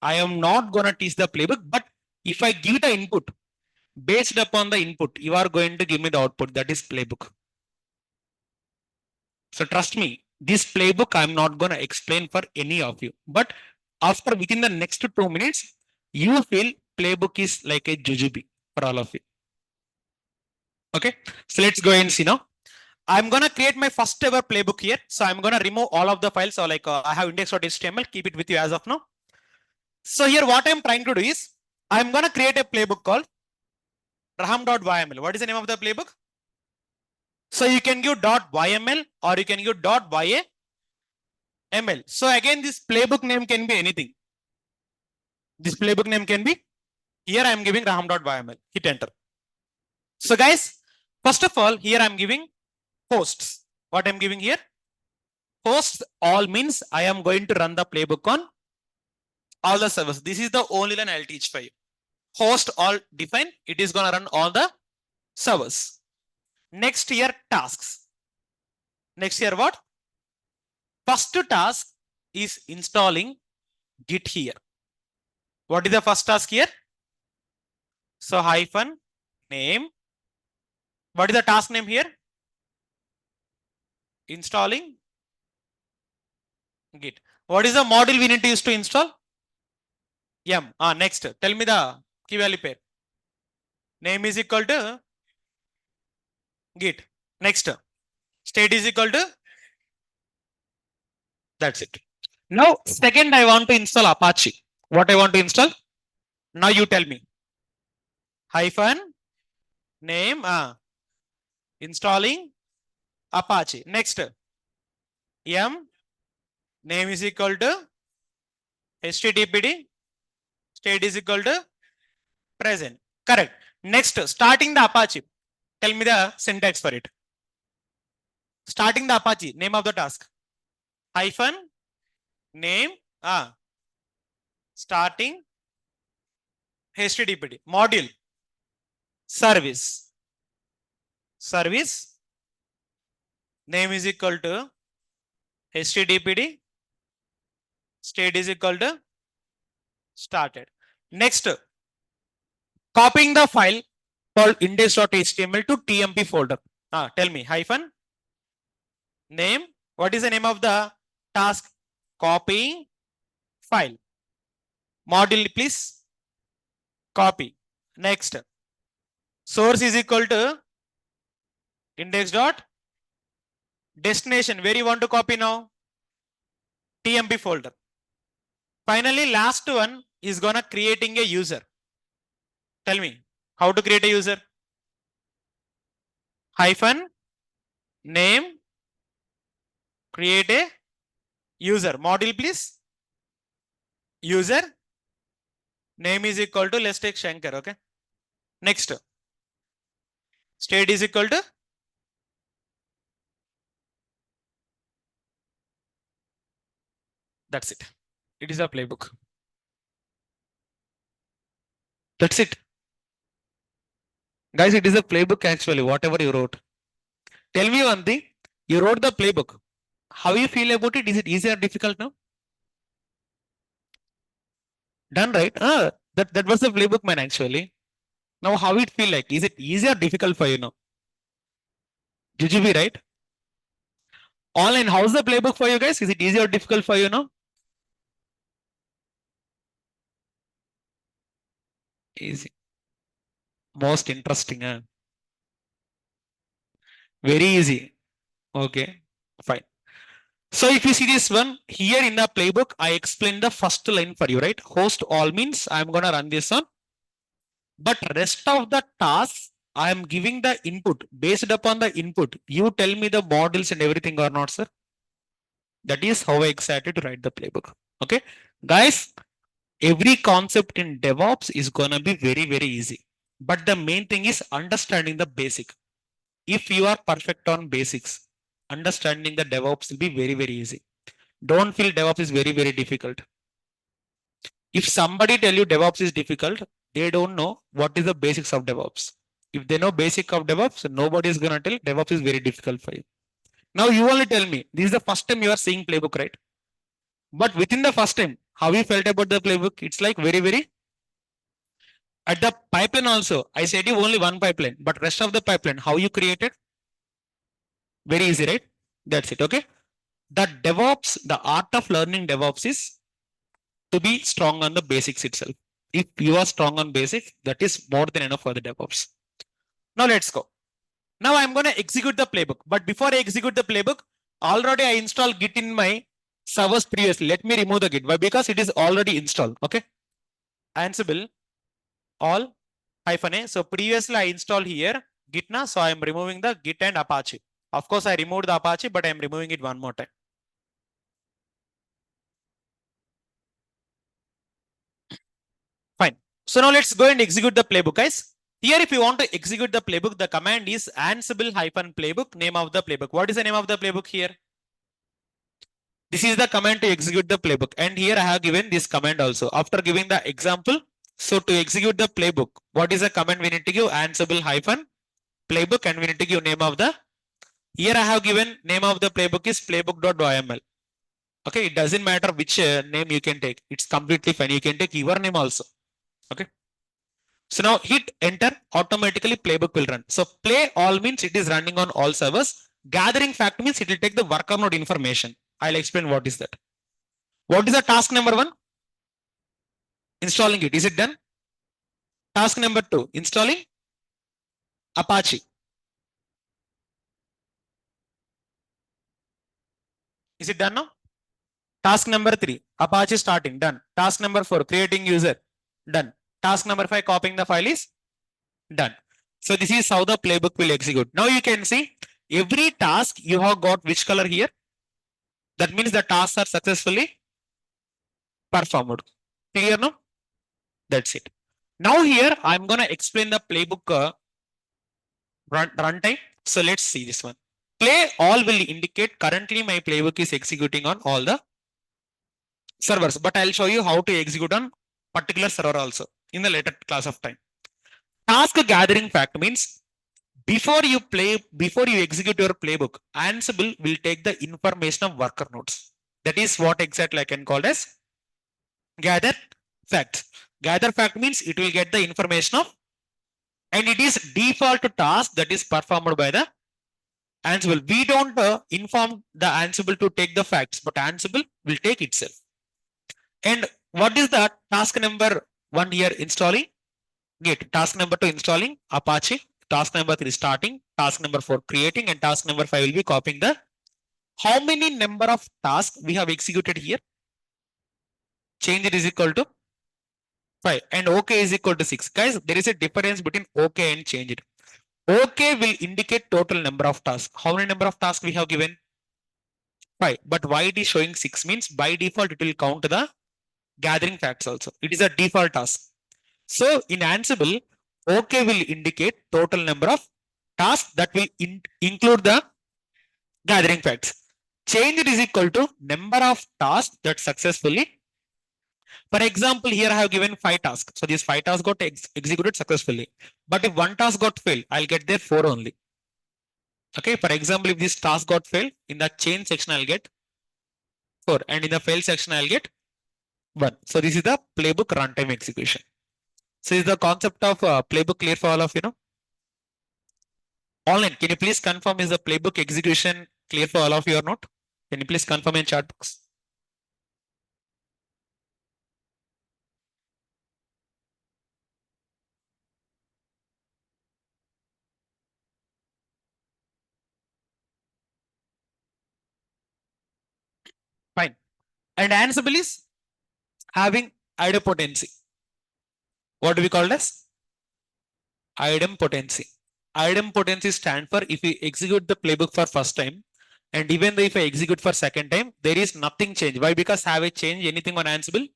I am not gonna teach the playbook, but if I give the input, based upon the input, you are going to give me the output. That is playbook. So trust me, this playbook I'm not gonna explain for any of you. But after within the next 2 minutes, you feel playbook is like a jujube for all of you. Okay, so let's go and see now. I'm gonna create my first ever playbook here. So I'm gonna remove all of the files. So like I have index.html, keep it with you as of now. So here what I'm trying to do is, I'm going to create a playbook called raham.yml. What is the name of the playbook? So you can give .yml or you can give .yml. So again, this playbook name can be anything. This playbook name can be, here I am giving raham.yml. Hit enter. So guys, first of all, here I am giving hosts. What I am giving here? Hosts all means I am going to run the playbook on all the servers. This is the only line I'll teach for you. Host all define, it is going to run all the servers. Next here, tasks. Next here, what? First task is installing Git here. What is the first task here? So hyphen name. What is the task name here? Installing Git. What is the module we need to use to install? Yum. Next, tell me the key value pair. Name is equal to Git. Next, state is equal to. That's it. Now, second, I want to install Apache. What I want to install? Now you tell me. Hyphen name. Installing Apache. Next, yum. Name is equal to httpd. State is equal to present. Correct. Next, starting the Apache. Tell me the syntax for it. Starting the Apache, name of the task. Hyphen name. Starting httpd. Module. Service. Service. Name is equal to httpd. State is equal to started. Next, copying the file called index.html to tmp folder. Tell me, hyphen name. What is the name of the task? Copying file. Module, please. Copy. Next, source is equal to index dot destination. Where you want to copy now? tmp folder. Finally, last one is gonna creating a user. Tell me how to create a user. Hyphen name, create a user. Module, please. User name is equal to, let's take Shankar. Okay. Next, state is equal to that's it. It is a playbook. That's it. Guys, it is a playbook actually, whatever you wrote. Tell me one thing. You wrote the playbook. How you feel about it? Is it easy or difficult now? Done, right? That was the playbook, man, actually. Now, how it feel like? Is it easy or difficult for you now? Jujube, right? Online, how's the playbook for you guys? Is it easy or difficult for you now? Easy. Most interesting. Very easy. Okay, fine. So if you see this one here in the playbook, I explained the first line for you, right? Host all means I'm gonna run this on. But rest of the tasks, I am giving the input. Based upon the input, you tell me the models and everything or not, sir. That is how I excited to write the playbook. Okay, guys, every concept in DevOps is gonna be very, very easy. But the main thing is understanding the basic. If you are perfect on basics, understanding the DevOps will be very, very easy. Don't feel DevOps is very, very difficult. If somebody tell you DevOps is difficult, they don't know what is the basics of DevOps. If they know basic of DevOps, nobody is gonna tell DevOps is very difficult for you. Now you only tell me, this is the first time you are seeing playbook, right? But within the first time, how you felt about the playbook? It's like very, very. At the pipeline also, I said you only one pipeline, but rest of the pipeline, how you created? Very easy, right? That's it, okay? The DevOps, the art of learning DevOps is to be strong on the basics itself. If you are strong on basics, that is more than enough for the DevOps. Now let's go. Now I'm going to execute the playbook. But before I execute the playbook, already I installed Git in my servers previously. Let me remove the Git. Why? Because it is already installed. Okay. Ansible all hyphen a. So previously I installed here Gitna. So I am removing the Git and Apache. Of course, I removed the Apache, but I am removing it one more time. Fine. So now let's go and execute the playbook, guys. Here, if you want to execute the playbook, the command is Ansible hyphen playbook, name of the playbook. What is the name of the playbook here? This is the command to execute the playbook. And here I have given this command also. After giving the example, so to execute the playbook, what is the command we need to give? Ansible hyphen playbook, and we need to give name of the, here I have given name of the playbook is playbook.yml. Okay, it doesn't matter which name you can take. It's completely fine. You can take your name also. Okay. So now hit enter, automatically playbook will run. So play all means it is running on all servers. Gathering fact means it will take the worker node information. I'll explain what is that. What is the task number 1? Installing it. Is it done? Task number 2, installing Apache. Is it done now? Task number 3, Apache starting, done. Task number 4, creating user, done. Task number 5, copying the file is done. So this is how the playbook will execute. Now you can see every task you have got which color here. That means the tasks are successfully performed. Clear now? That's it. Now here I'm gonna explain the playbook runtime. So let's see this one. Play all will indicate currently my playbook is executing on all the servers, but I'll show you how to execute on particular server also in the later class of time. Task gathering fact means before you execute your playbook, Ansible will take the information of worker nodes. That is what exactly I can call as gather fact. Gather fact means it will get the information of, and it is default task that is performed by the Ansible. We don't inform the Ansible to take the facts, but Ansible will take itself. And what is the task number 1 here? Installing Git. Task number 2 installing Apache. Task number 3 starting. Task number 4 creating, and task number 5 will be copying the. How many number of tasks we have executed here? Change it is equal to 5 and OK is equal to 6. Guys, there is a difference between OK and change it. OK will indicate total number of tasks. How many number of tasks we have given? 5. But why it is showing 6 means by default it will count the gathering facts also. It is a default task. So in Ansible, OK will indicate total number of tasks that will include the gathering facts. Change it is equal to number of tasks that successfully. For example, here I have given 5 tasks. So these 5 tasks got executed successfully. But if one task got failed, I'll get there 4 only. Okay, for example, if this task got failed, in the change section, I'll get 4. And in the fail section, I'll get 1. So this is the playbook runtime execution. So is the concept of playbook clear for all of you know? Online, can you please confirm is the playbook execution clear for all of you or not? Can you please confirm in chat box? Fine. And Ansible is having idempotency. What do we call it as? Idempotency. Idempotency stand for if you execute the playbook for first time, and even though if I execute for second time, there is nothing change. Why? Because have I changed anything on Ansible?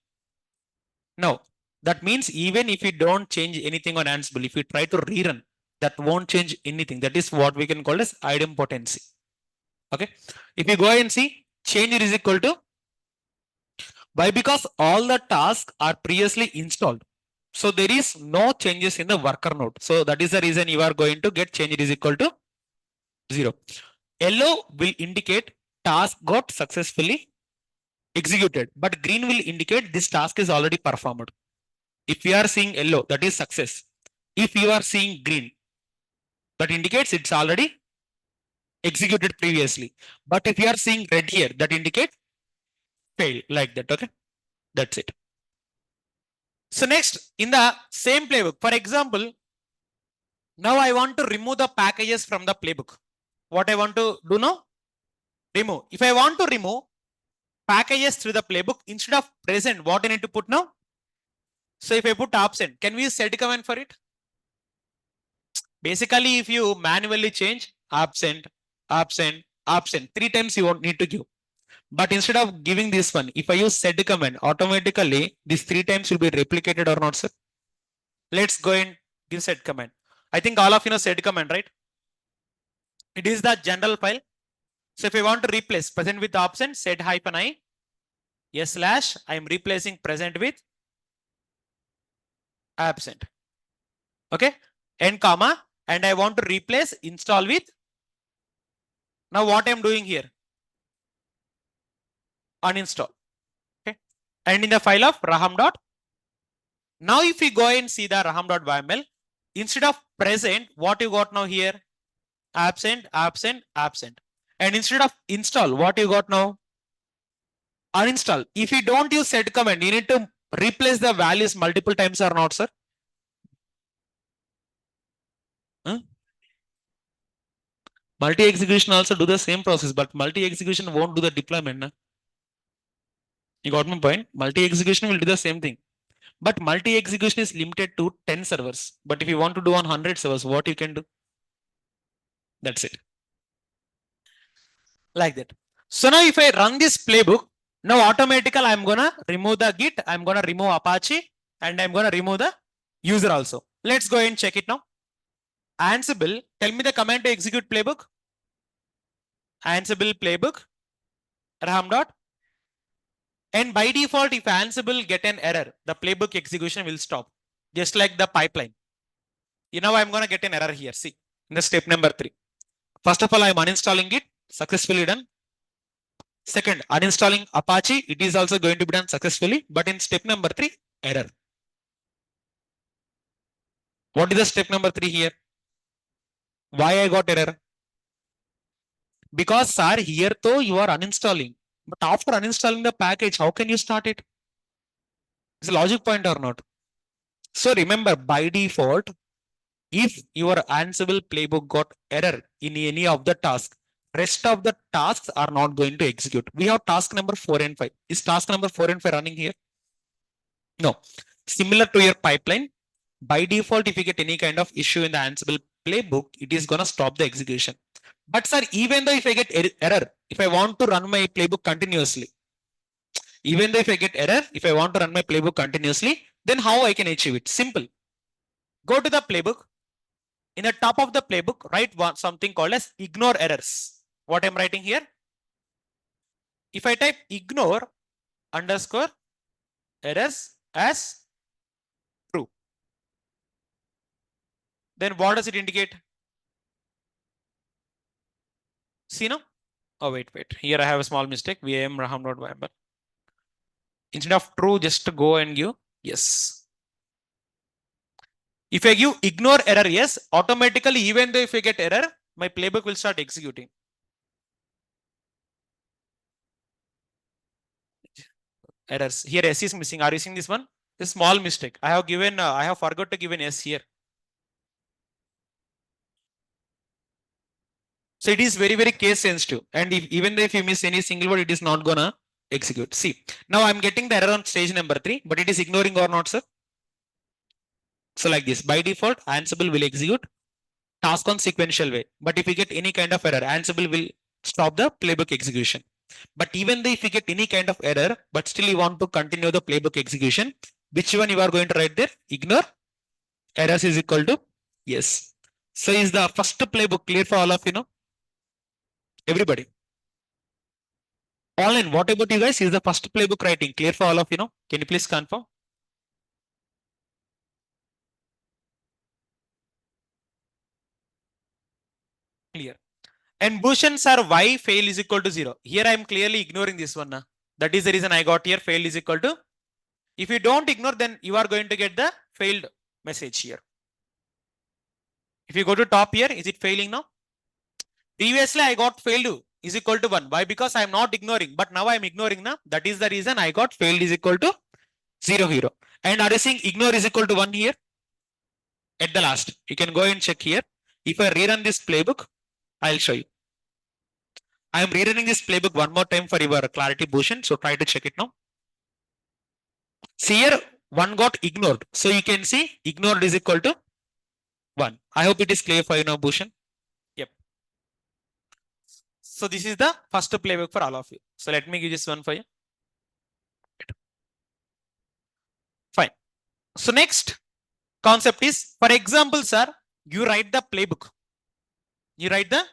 No. That means even if you don't change anything on Ansible, if you try to rerun, that won't change anything. That is what we can call as idempotency. Okay. If you go ahead and see, change is equal to. Why? Because all the tasks are previously installed. So there is no changes in the worker node. So that is the reason you are going to get change is equal to 0. Yellow will indicate task got successfully executed, but green will indicate this task is already performed. If you are seeing yellow, that is success. If you are seeing green, that indicates it's already executed previously. But if you are seeing red here, that indicates fail, like that. Okay, that's it. So next, in the same playbook, for example, now I want to remove the packages from the playbook. What I want to do now? Remove. If I want to remove packages through the playbook, instead of present, what I need to put now? So if I put absent, can we use set command for it? Basically, if you manually change absent, absent, absent, 3 times you won't need to give. But instead of giving this one, if I use set command, automatically these 3 times will be replicated or not, sir? Let's go and give set command. I think all of you know set command, right? It is the general file. So if I want to replace present with absent, set hyphen I, yes slash, I am replacing present with absent. Okay, and comma, and I want to replace install with. Now what I am doing here? Uninstall. Okay, and in the file of raham dot. Now if we go and see the raham.yml, instead of present, what you got now here? Absent, absent, absent. And instead of install, what you got now? Uninstall. If you don't use set command, you need to replace the values multiple times or not, sir? Huh? Multi-execution also do the same process, but multi-execution won't do the deployment. Na? You got my point? Multi-execution will do the same thing. But multi-execution is limited to 10 servers. But if you want to do on 100 servers, what you can do? That's it. Like that. So now if I run this playbook, now automatically I'm gonna remove the Git, I'm gonna remove Apache, and I'm gonna remove the user also. Let's go and check it now. Ansible, tell me the command to execute playbook. Ansible playbook, raham dot. And by default, if Ansible get an error, the playbook execution will stop. Just like the pipeline. You know, I'm gonna get an error here. See, in the step number 3. First of all, I'm uninstalling it, successfully done. Second, uninstalling Apache, it is also going to be done successfully, but in step number 3, error. What is the step number 3 here? Why I got error? Because sir, here though you are uninstalling, but after uninstalling the package, how can you start it? Is a logic point or not? So remember, by default, if your Ansible playbook got error in any of the tasks, rest of the tasks are not going to execute. We have task number 4 and 5. Is task number 4 and 5 running here? No. Similar to your pipeline, by default, if you get any kind of issue in the Ansible playbook, it is going to stop the execution. But sir, even though if I get error, if I want to run my playbook continuously, even though if I get error, if I want to run my playbook continuously, then how I can achieve it? Simple. Go to the playbook. In the top of the playbook, write something called as ignore errors. What I'm writing here? If I type ignore underscore errors as true, then what does it indicate? See now? Oh, wait. Here I have a small mistake. VM raham.yml. Instead of true, just go and give yes. If I give ignore error yes, automatically, even though if I get error, my playbook will start executing. Errors. Here S is missing. Are you seeing this one? This small mistake. I have given, I have forgot to give an S here. So it is very, very case sensitive. And even if you miss any single word, it is not gonna execute. See, now I'm getting the error on stage number 3, but it is ignoring or not, sir? So like this, by default, Ansible will execute task on sequential way. But if you get any kind of error, Ansible will stop the playbook execution. But even though if you get any kind of error, but still you want to continue the playbook execution, which one you are going to write there? Ignore errors is equal to yes. So is the first playbook clear for all of you know? Everybody. All in, what about you guys? Is the first playbook writing clear for all of you know? Can you please confirm? Clear. And Bhushan sir, why fail is equal to 0? Here I am clearly ignoring this one. Now. That is the reason I got here fail is equal to. If you don't ignore, then you are going to get the failed message here. If you go to top here, is it failing now? Previously I got failed is equal to 1. Why? Because I am not ignoring, but now I am ignoring now. That is the reason I got failed is equal to 0 0. And are you seeing ignore is equal to 1 here? At the last, you can go and check here. If I rerun this playbook, I'll show you. I am rerunning this playbook one more time for your clarity, Bhushan. So try to check it now. See here, 1 got ignored. So you can see ignored is equal to 1. I hope it is clear for you now, Bhushan. Yep. So this is the first playbook for all of you. So let me give this one for you. Fine. So next concept is, for example, sir, you write the playbook. You write the,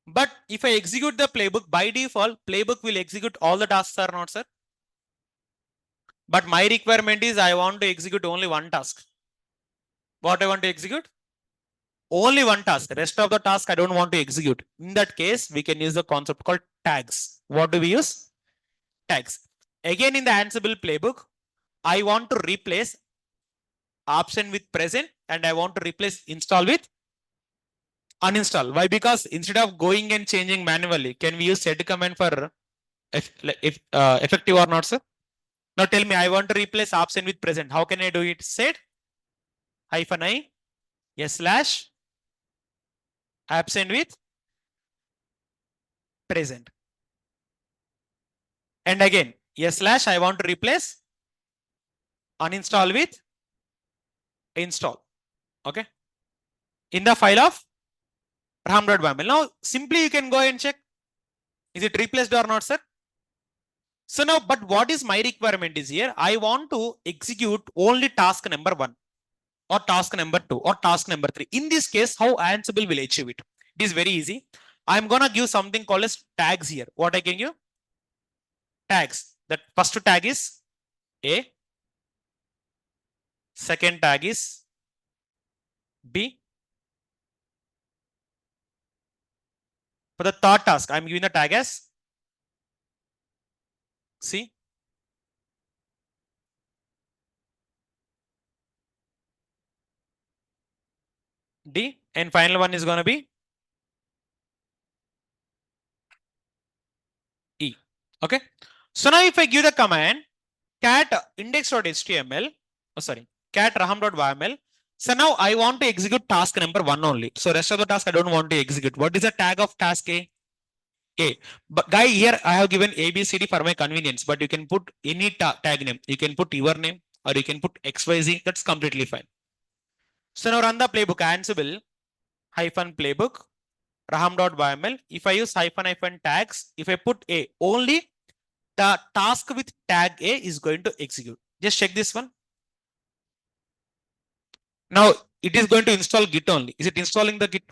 but if I execute the playbook, by default, playbook will execute all the tasks or not, sir? But my requirement is I want to execute only one task. What I want to execute? Only one task. Rest of the task I don't want to execute. In that case, we can use the concept called tags. What do we use? Tags. Again, in the Ansible playbook, I want to replace option with present and I want to replace install with uninstall. Why? Because instead of going and changing manually, can we use set command for if effective or not, sir? Now tell me, I want to replace option with present. How can I do it? Set -i / absent with present. And again, / I want to replace uninstall with install. Okay. In the file of raham.yml. Now, simply you can go and check. Is it replaced or not, sir? So now, but what is my requirement is here? I want to execute only task number 1 or task number 2 or task number 3. In this case, how Ansible will achieve it? It is very easy. I'm going to give something called as tags here. What I can give? Tags. That first tag is A. Second tag is B. For the third task, I'm giving the tag as C. D. And final one is going to be E. Okay. So now if I give the command cat index.html, cat raham.yml. So now I want to execute task number 1 only. So rest of the task I don't want to execute. What is the tag of task A? A. But guy, here I have given ABCD for my convenience, but you can put any tag name. You can put your name or you can put XYZ. That's completely fine. So now run the playbook Ansible -playbook raham.yml. If I use -- tags, if I put A, only the task with tag A is going to execute. Just check this one. Now it is going to install Git only. Is it installing the Git?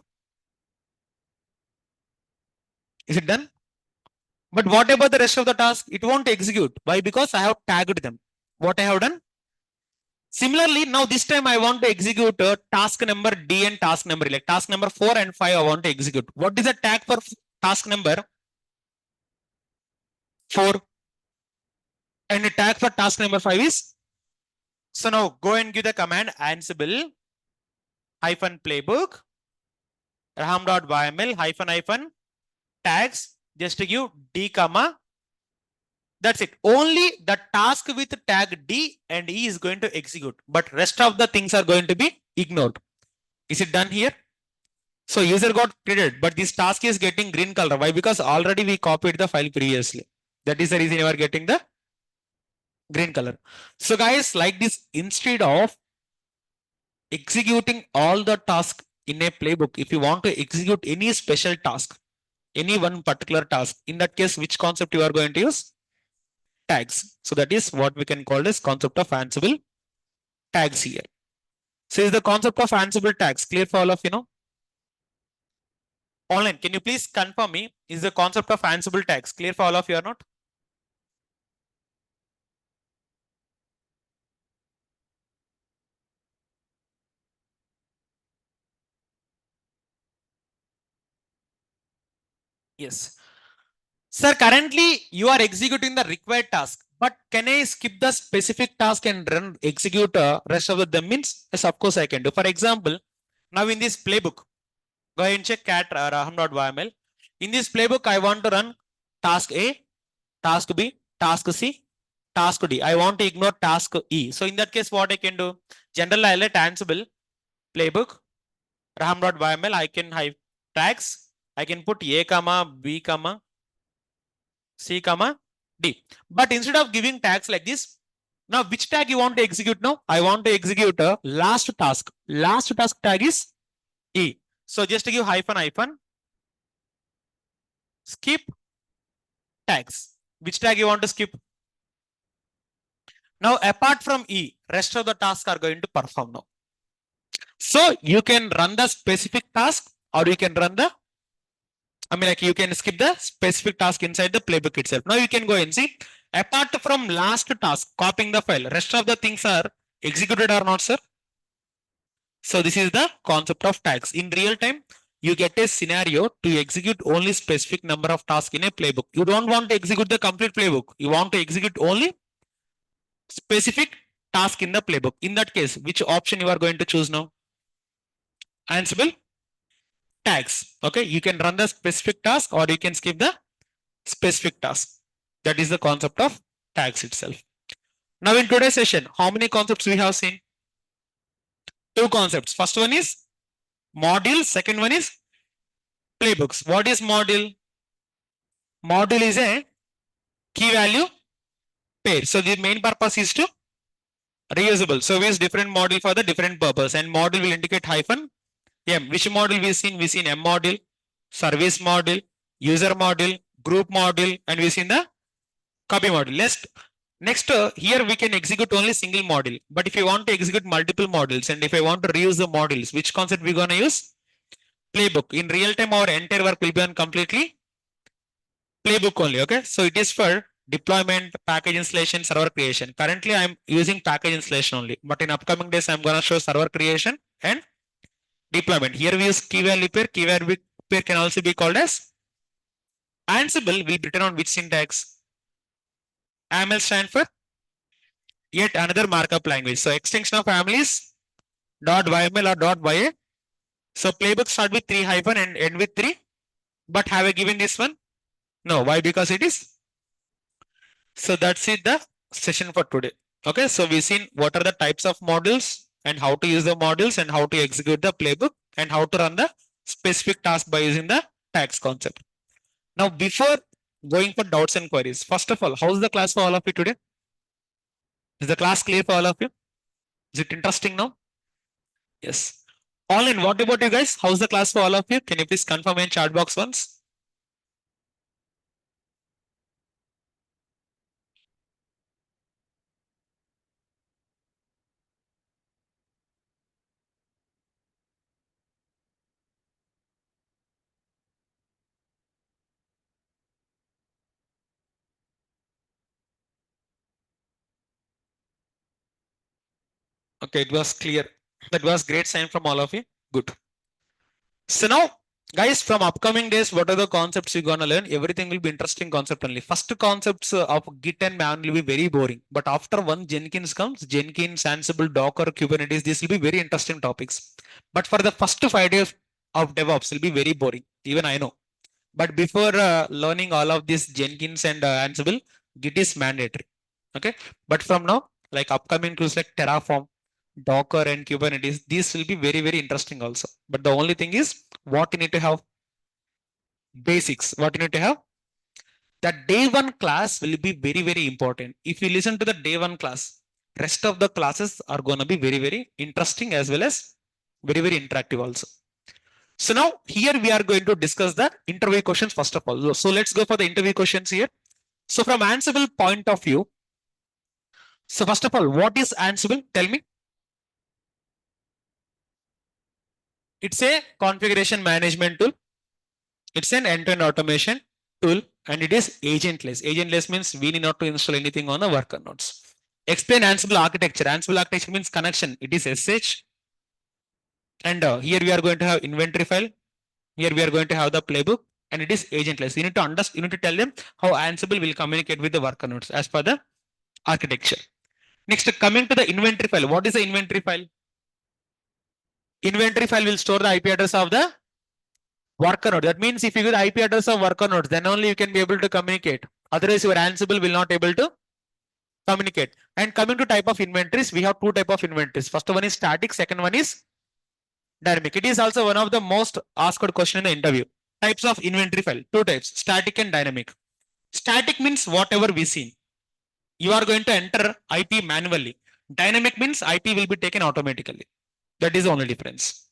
Is it done? But what about the rest of the task? It won't execute. Why? Because I have tagged them. What I have done? Similarly, now this time I want to execute task number D and task number, like task number 4 and 5 I want to execute. What is the tag for task number 4? And the tag for task number 5 is? So now go and give the command Ansible -playbook raham.yml -tags, just to give D comma. That's it. Only the task with tag D and E is going to execute, but rest of the things are going to be ignored. Is it done here? So user got credited, but this task is getting green color. Why? Because already we copied the file previously. That is the reason you are getting the green color. So guys, like this, instead of executing all the tasks in a playbook, if you want to execute any special task, any one particular task, in that case, which concept you are going to use? Tags. So that is what we can call as concept of Ansible tags here. So is the concept of Ansible tags clear for all of you know? Online, can you please confirm me, is the concept of Ansible tags clear for all of you or not? Yes. Sir, currently you are executing the required task, but can I skip the specific task and run execute rest of them? Means yes, of course I can do. For example, now in this playbook, go ahead and check cat raham.yml. In this playbook, I want to run task A, task B, task C, task D. I want to ignore task E. So in that case, what I can do? General I let Ansible playbook raham.yml. I can have tags. I can put A comma B comma C comma D. But instead of giving tags like this, Now, which tag you want to execute now? I want to execute a last task. Last task tag is E. So just to give hyphen hyphen, skip tags. Which tag you want to skip? Now, apart from E, rest of the tasks are going to perform now. So you can run the specific task or you can run the, like you can skip the specific task inside the playbook itself. Now you can go and see, apart from last task, copying the file, rest of the things are executed or not, sir? So this is the concept of tags. In real time, you get a scenario to execute only specific number of tasks in a playbook. You don't want to execute the complete playbook. You want to execute only specific task in the playbook. In that case, which option you are going to choose now? Ansible tags. Okay, you can run the specific task or you can skip the specific task. That is the concept of tags itself. Now in today's session, how many concepts we have seen? Two concepts. First one is module. Second one is playbooks. What is module? Module is a key value pair. So the main purpose is to reusable. So we use different module for the different purpose, and module will indicate hyphen M. Which module we seen? We seen M module, service module, user module, group module, and we seen the copy module. Next, here we can execute only single module. But if you want to execute multiple modules, and if I want to reuse the modules, which concept we gonna use? Playbook. In real time, our entire work will be on completely playbook only. Okay, so it is for deployment, package installation, server creation. Currently, I'm using package installation only, but in upcoming days, I'm gonna show server creation and deployment. Here we use key value pair. Key value pair can also be called as Ansible. Will be written on which syntax? AML stand for yet another markup language. So extension of families dot YML or dot YA. So playbook start with 3 hyphen and end with 3. But have I given this one? No. Why? Because it is. So that's it, the session for today. Okay, so we've seen what are the types of modules and how to use the modules and how to execute the playbook and how to run the specific task by using the tags concept. Now, before going for doubts and queries, first of all, how's the class for all of you today? Is the class clear for all of you? Is it interesting now? Yes. All in, what about you guys? How's the class for all of you? Can you please confirm in chat box once? Okay, it was clear. That was great sign from all of you. Good. So now, guys, from upcoming days, what are the concepts you're gonna learn? Everything will be interesting concept only. First concepts of Git and Man will be very boring. But after one Jenkins comes, Jenkins, Ansible, Docker, Kubernetes, this will be very interesting topics. But for the first 5 days of DevOps will be very boring. Even I know. But before learning all of this Jenkins and Ansible, Git is mandatory. Okay. But from now, like upcoming tools like Terraform, Docker and Kubernetes, these will be very, very interesting also. But the only thing is what you need to have basics, what you need to have. The day one class will be very, very important. If you listen to the day one class, rest of the classes are going to be very, very interesting as well as very, very interactive also. So now here we are going to discuss the interview questions first of all. So let's go for the interview questions here. So from Ansible point of view, so first of all, what is Ansible? Tell me. It's a configuration management tool. It's an end-to-end automation tool and it is agentless. Agentless means we need not to install anything on the worker nodes. Explain Ansible architecture. Ansible architecture means connection. It is SH. And here we are going to have inventory file. Here we are going to have the playbook and it is agentless. You need to understand, you need to tell them how Ansible will communicate with the worker nodes as per the architecture. Next, coming to the inventory file. What is the inventory file? Inventory file will store the IP address of the worker node. That means if you give the IP address of worker nodes, then only you can be able to communicate. Otherwise, your Ansible will not able to communicate. And coming to type of inventories, we have two type of inventories. First one is static. Second one is dynamic. It is also one of the most asked question in the interview. Types of inventory file. Two types, static and dynamic. Static means whatever we see. You are going to enter IP manually. Dynamic means IP will be taken automatically. That is the only difference.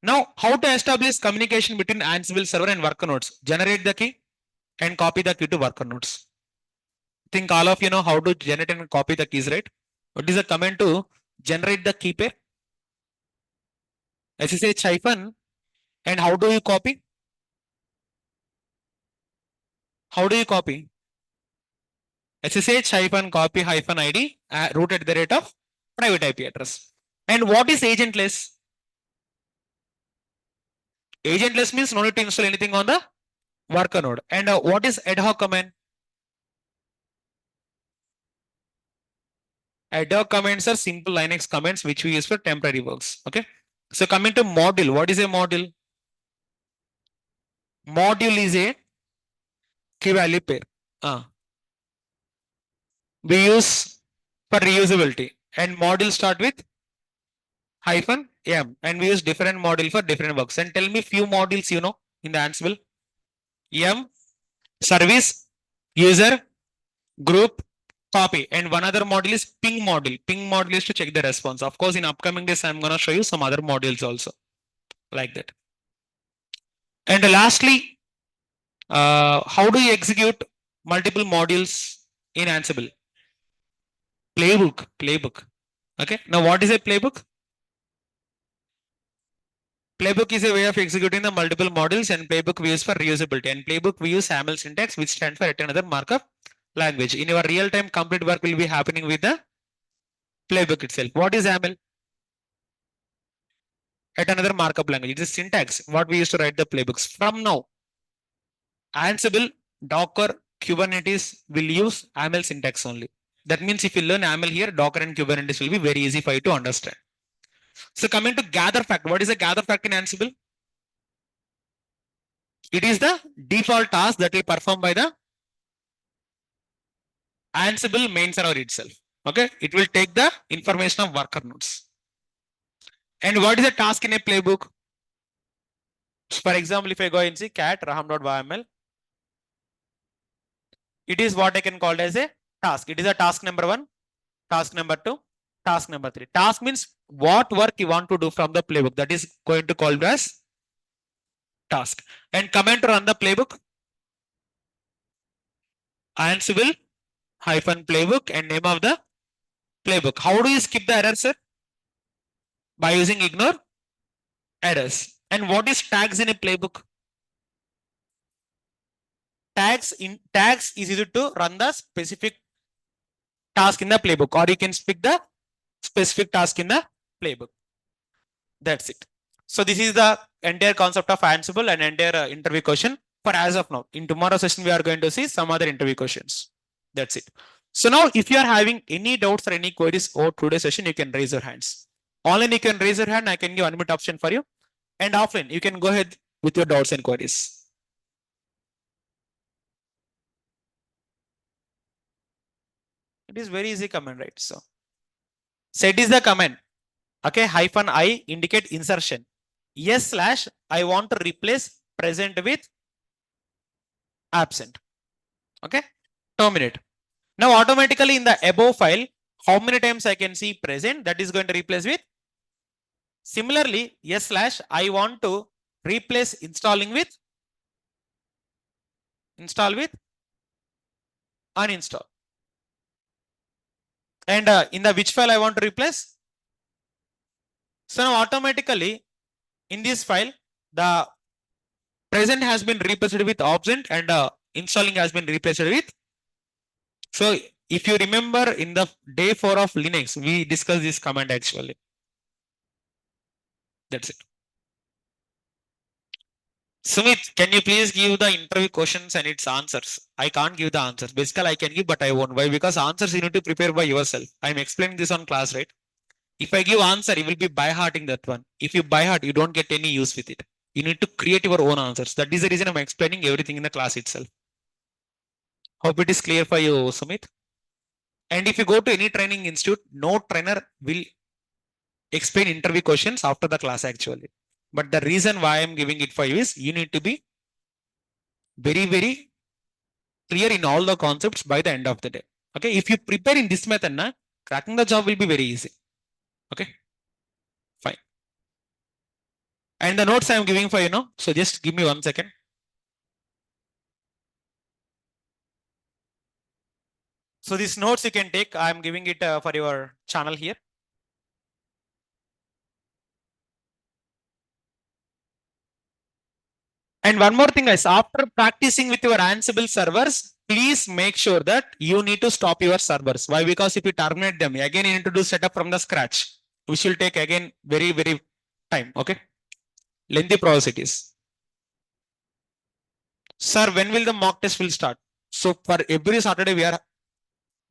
Now, how to establish communication between Ansible server and worker nodes? Generate the key and copy the key to worker nodes. Think all of you know how to generate and copy the keys, right? What is the command to generate the key pair? SSH hyphen, and how do you copy? How do you copy? SSH hyphen copy hyphen ID root at the rate of private IP address. And what is agentless? Agentless means no need to install anything on the worker node. And what is ad hoc command? Ad hoc commands are simple Linux commands which we use for temporary works. Okay. So coming to module, what is a module? Module is a key value pair. We use for reusability, and module start with hyphen m, and we use different module for different works. And tell me few modules you know in the Ansible. M, service, user, group, copy, and one other module is ping module. Ping module is to check the response. Of course, in upcoming days, I'm gonna show you some other modules also like that. And lastly, how do you execute multiple modules in Ansible? Playbook. Okay. Now, what is a playbook? Playbook is a way of executing the multiple modules, and playbook we use for reusability. And playbook we use SAML syntax, which stands for yet another markup language. In your real-time complete work will be happening with the playbook itself. What is SAML? Yet another markup language. It is syntax, what we used to write the playbooks. From now, Ansible, Docker, Kubernetes will use AML syntax only. That means if you learn AML here, Docker and Kubernetes will be very easy for you to understand. So coming to gather fact, what is a gather fact in Ansible? It is the default task that will perform by the Ansible main server itself. Okay, it will take the information of worker nodes. And what is the task in a playbook? For example, if I go and see cat raham.yml, it is what I can call as a task. It is a task number 1, task number 2, task number 3. Task means what work you want to do from the playbook. That is going to call as task. And command to run the playbook, Ansible hyphen playbook and name of the playbook. How do you skip the error, sir? By using ignore errors. And what is tags in a playbook? Tags is used to run the specific task in the playbook, or you can pick the specific task in the playbook. That's it. So this is the entire concept of Ansible and entire interview question for as of now. In tomorrow's session, we are going to see some other interview questions. That's it. So now if you are having any doubts or any queries over today's session, you can raise your hands. Online, you can raise your hand. I can give unmute option for you. And offline, you can go ahead with your doubts and queries. It is very easy command, right? So set is the command. Okay, hyphen I indicate insertion. Yes slash I want to replace present with absent. Okay, terminate. Now automatically in the above file, how many times I can see present? That is going to replace with. Similarly, yes slash I want to replace installing with install with uninstall. And in the which file I want to replace? So now automatically in this file, the present has been replaced with absent and installing has been replaced with. So if you remember in the day 4 of Linux, we discussed this command actually. That's it. Sumit, can you please give the interview questions and its answers? I can't give the answers. Basically, I can give, but I won't. Why? Because answers you need to prepare by yourself. I'm explaining this on class, right? If I give answer, you will be by hearting that one. If you by heart, you don't get any use with it. You need to create your own answers. That is the reason I'm explaining everything in the class itself. Hope it is clear for you, Sumit. And if you go to any training institute, no trainer will explain interview questions after the class actually. But the reason why I'm giving it for you is you need to be very, very clear in all the concepts by the end of the day. Okay, if you prepare in this method, na, cracking the job will be very easy. Okay, fine. And the notes I am giving for you know, so just give me 1 second. So these notes you can take. I am giving it for your channel here. And one more thing, guys, after practicing with your Ansible servers, please make sure that you need to stop your servers. Why? Because if you terminate them, again, you need to do setup from the scratch, which will take again very, very time. Okay. Lengthy process it is. Sir, when will the mock test will start? So for every Saturday, we are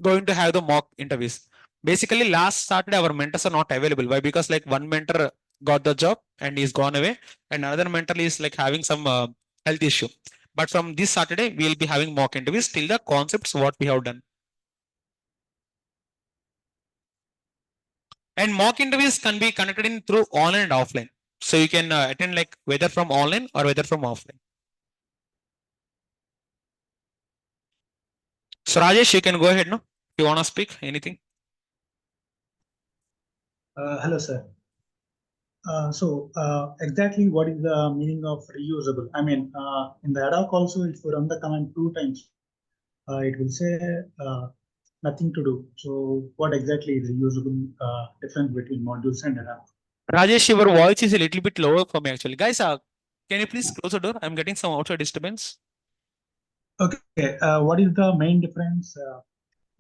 going to have the mock interviews. Basically, last Saturday, our mentors are not available. Why? Because like one mentor got the job and he's gone away, and another mentor is like having some health issue. But from this Saturday, we'll be having mock interviews till the concepts what we have done. And mock interviews can be conducted in through online and offline. So you can attend like whether from online or whether from offline. So Rajesh, you can go ahead, no? If you want to speak anything. Hello, sir. Exactly what is the meaning of reusable? I mean, in the ad hoc also, if you run the command 2 times, it will say nothing to do. So what exactly is reusable difference between modules and ad hoc? Rajesh, your voice is a little bit lower for me actually. Guys, can you please close the door? I'm getting some outside disturbance. Okay, what is the main difference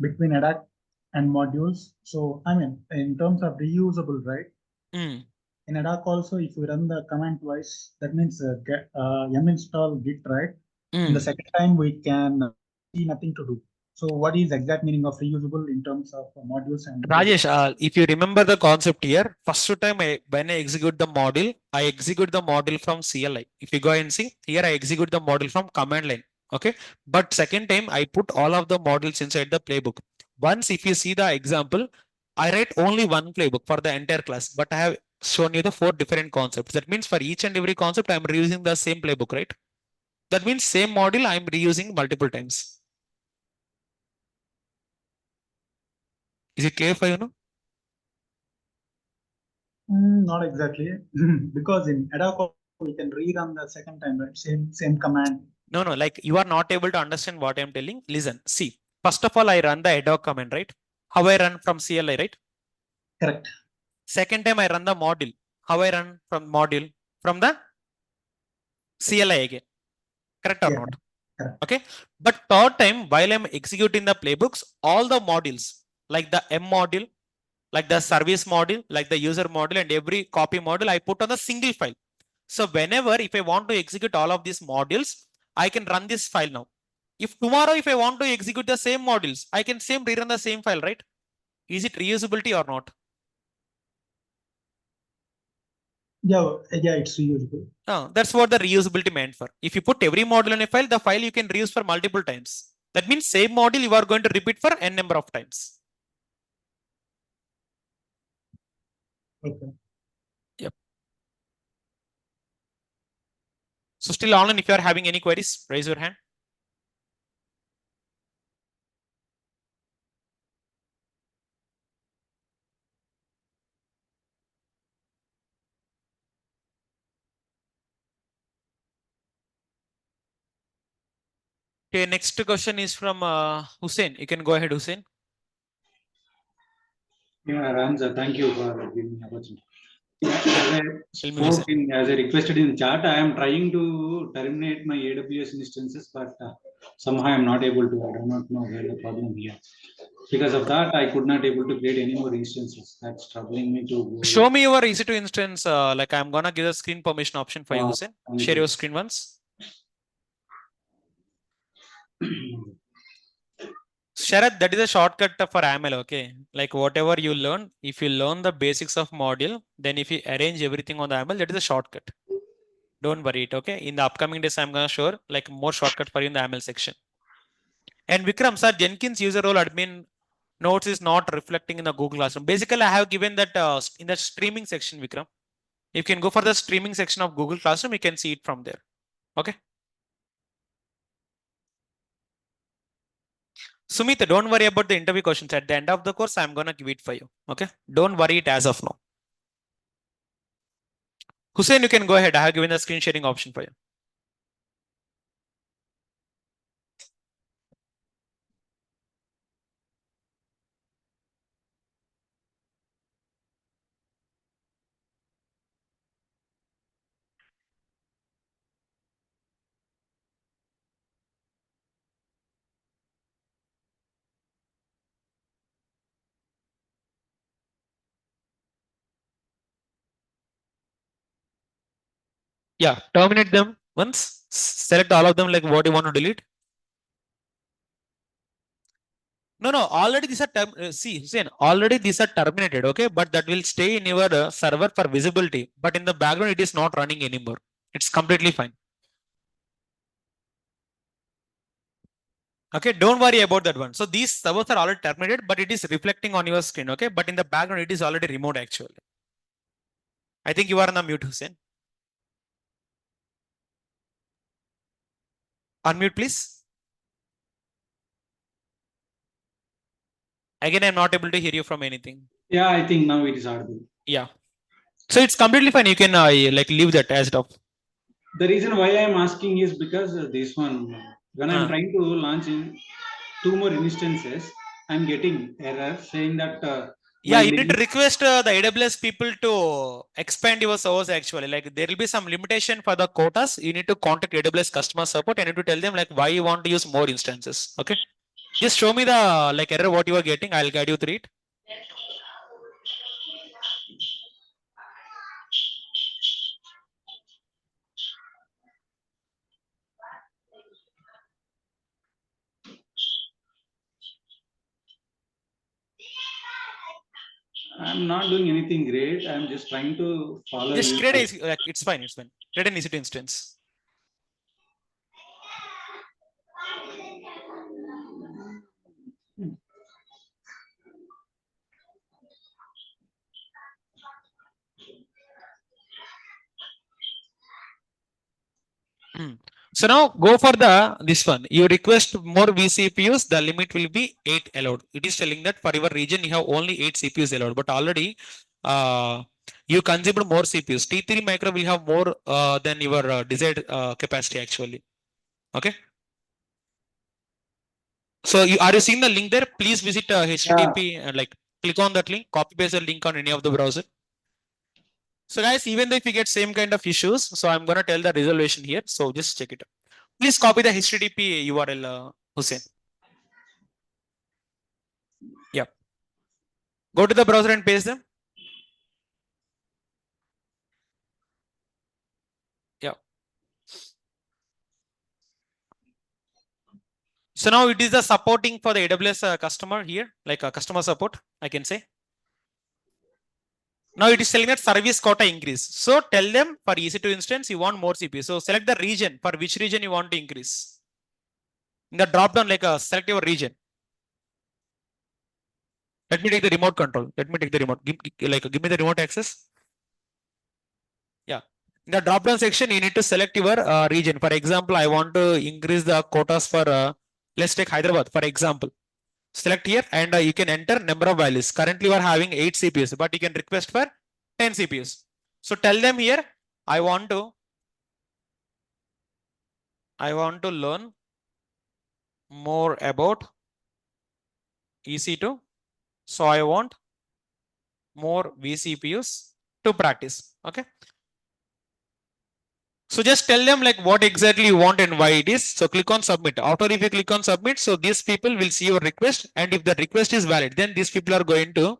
between ad hoc and modules? So, I mean, in terms of reusable, right? Mm. In ad hoc also, if you run the command twice, that means get yum install git, right? In the Mm. second time, we can see nothing to do. So what is exact meaning of reusable in terms of modules and Rajesh, if you remember the concept here, first time when I execute the module, I execute the module from CLI. If you go and see, here I execute the module from command line. Okay. But second time, I put all of the modules inside the playbook. Once, if you see the example, I write only one playbook for the entire class, but I have shown you the 4 different concepts. That means for each and every concept, I'm reusing the same playbook, right? That means same module I'm reusing multiple times. Is it clear for you? No? Not exactly because in ad hoc we can rerun the second time, right? Same command. No, no, like you are not able to understand what I'm telling. Listen, see, first of all, I run the ad hoc command, right? How I run from CLI, right? Correct. Second time I run the module. How I run from module from the CLI again. Correct or Yeah. not? Correct. Okay. But third time, while I'm executing the playbooks, all the modules, like the M module, like the service module, like the user module, and every copy module, I put on a single file. So whenever, if I want to execute all of these modules, I can run this file now. If tomorrow, if I want to execute the same modules, I can same rerun the same file, right? Is it reusability or not? Yeah, it's reusable. That's what the reusability meant for. If you put every module in a file, the file you can reuse for multiple times. That means same module you are going to repeat for n number of times. Okay. Yep. So still online, if you are having any queries, raise your hand. Okay, next question is from Hussein. You can go ahead, Hussein. Yeah, Ramza, thank you for giving me opportunity. Tell me, Hussein. As I requested in the chat, I am trying to terminate my AWS instances, but somehow I am not able to. I do not know where the problem here. Because of that, I could not able to create any more instances. That's troubling me to. Show me your EC2 instance. Like I'm gonna give the screen permission option for you, Hussein. Share your screen once. Sharad, that is a shortcut for AML, okay? Like whatever you learn, if you learn the basics of module, then if you arrange everything on the AML, that is a shortcut. Don't worry it, okay? In the upcoming days, I'm gonna show like more shortcut for you in the AML section. And Vikram, sir, Jenkins user role admin notes is not reflecting in the Google Classroom. Basically, I have given that in the streaming section, Vikram. You can go for the streaming section of Google Classroom, you can see it from there. Okay. Sumit, don't worry about the interview questions. At the end of the course, I'm gonna give it for you. Okay. Don't worry it as of now. Hussein, you can go ahead. I have given the screen sharing option for you. Yeah, terminate them once. Select all of them like what you want to delete. No, already these are see, Hussein, already these are terminated, okay? But that will stay in your server for visibility. But in the background, it is not running anymore. It's completely fine. Okay, don't worry about that one. So these servers are already terminated, but it is reflecting on your screen, okay? But in the background, it is already removed actually. I think you are on the mute, Hussein. Unmute, please. Again, I'm not able to hear you from anything. Yeah, I think now it is audible. Yeah. So it's completely fine. You can like leave that as it of. The reason why I am asking is because this one, when I'm Huh. trying to launch in 2 more instances, I'm getting error saying that Yeah, my you need to link- request the AWS people to expand your servers actually. Like there will be some limitation for the quotas. You need to contact AWS customer support and you need to tell them like why you want to use more instances. Okay. Just show me the like error what you are getting. I'll guide you through it. I'm not doing anything great. I'm just trying to follow Just you. create a like it's fine, it's fine. Create an EC2 instance. So now go for the this one. You request more vCPUs, the limit will be 8 allowed. It is telling that for your region you have only 8 CPUs allowed, but already you consumed more CPUs. T3 micro will have more than your desired capacity actually. Okay. So you are you seeing the link there? Please visit HTTP and like click on that link, copy paste the link on any of the browser. So guys, even though if you get same kind of issues, so I'm gonna tell the resolution here. So just check it out. Please copy the HTTP URL, Hussein. Yeah. Go to the browser and paste them. Yeah. So now it is the supporting for the AWS customer here, like a customer support, I can say. Now it is telling that service quota increase. So tell them for EC2 instance, you want more CPU. So select the region, for which region you want to increase. In the drop down, like select your region. Let me take the remote control. Let me take the remote. Give me the remote access. Yeah. In the drop down section, you need to select your region. For example, I want to increase the quotas for, let's take Hyderabad, for example. Select here and you can enter number of values. Currently, you are having 8 CPUs, but you can request for 10 CPUs. So tell them here, I want to learn more about EC2. So I want more vCPUs to practice. Okay. So just tell them like what exactly you want and why it is. So click on submit. After if you click on submit, so these people will see your request, and if the request is valid, then these people are going to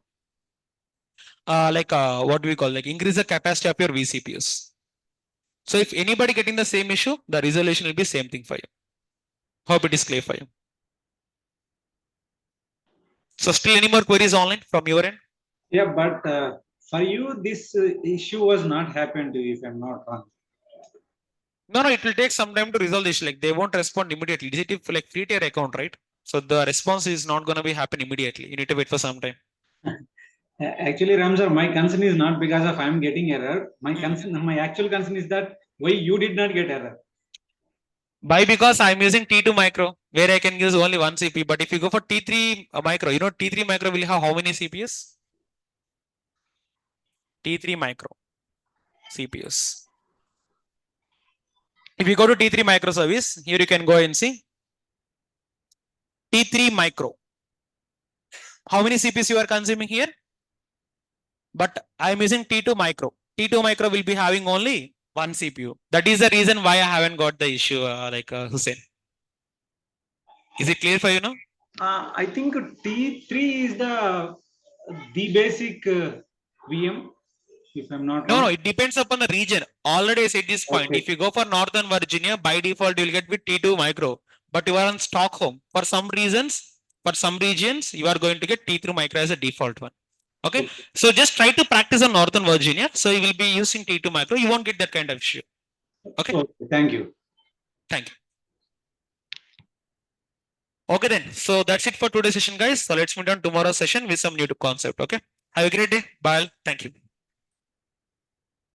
what do we call like increase the capacity of your vCPUs. So if anybody getting the same issue, the resolution will be same thing for you. Hope it is clear for you. So still any more queries online from your end? Yeah, but for you, this issue was not happened to you, if I'm not wrong. No, it will take some time to resolve the issue. Like they won't respond immediately. Is it like free tier account, right? So the response is not going to be happen immediately. You need to wait for some time. Actually, Ramsar, my concern is not because of I'm getting error. My concern, my actual concern is that why you did not get error. Why? Because I'm using T2 micro where I can use only one CPU. But if you go for T3 micro, you know T3 micro will have how many CPUs? T3 micro CPUs. If you go to T3 micro service, here you can go and see T3 micro. How many CPUs you are consuming here? But I'm using T2 micro. T2 micro will be having only one CPU. That is the reason why I haven't got the issue, Hussein. Is it clear for you now? I think T3 is the basic VM, if I'm not No, wrong. no, it depends upon the region. Already I said this point. Okay. If you go for Northern Virginia, by default, you'll get with T2 micro. But you are on Stockholm. For some reasons, for some regions, you are going to get T3 micro as a default one. Okay. So just try to practice on Northern Virginia. So you will be using T2 micro. You won't get that kind of issue. Okay. Thank you. Thank you. Okay then. So that's it for today's session, guys. So let's meet on tomorrow's session with some new concept. Okay. Have a great day. Bye. Thank you.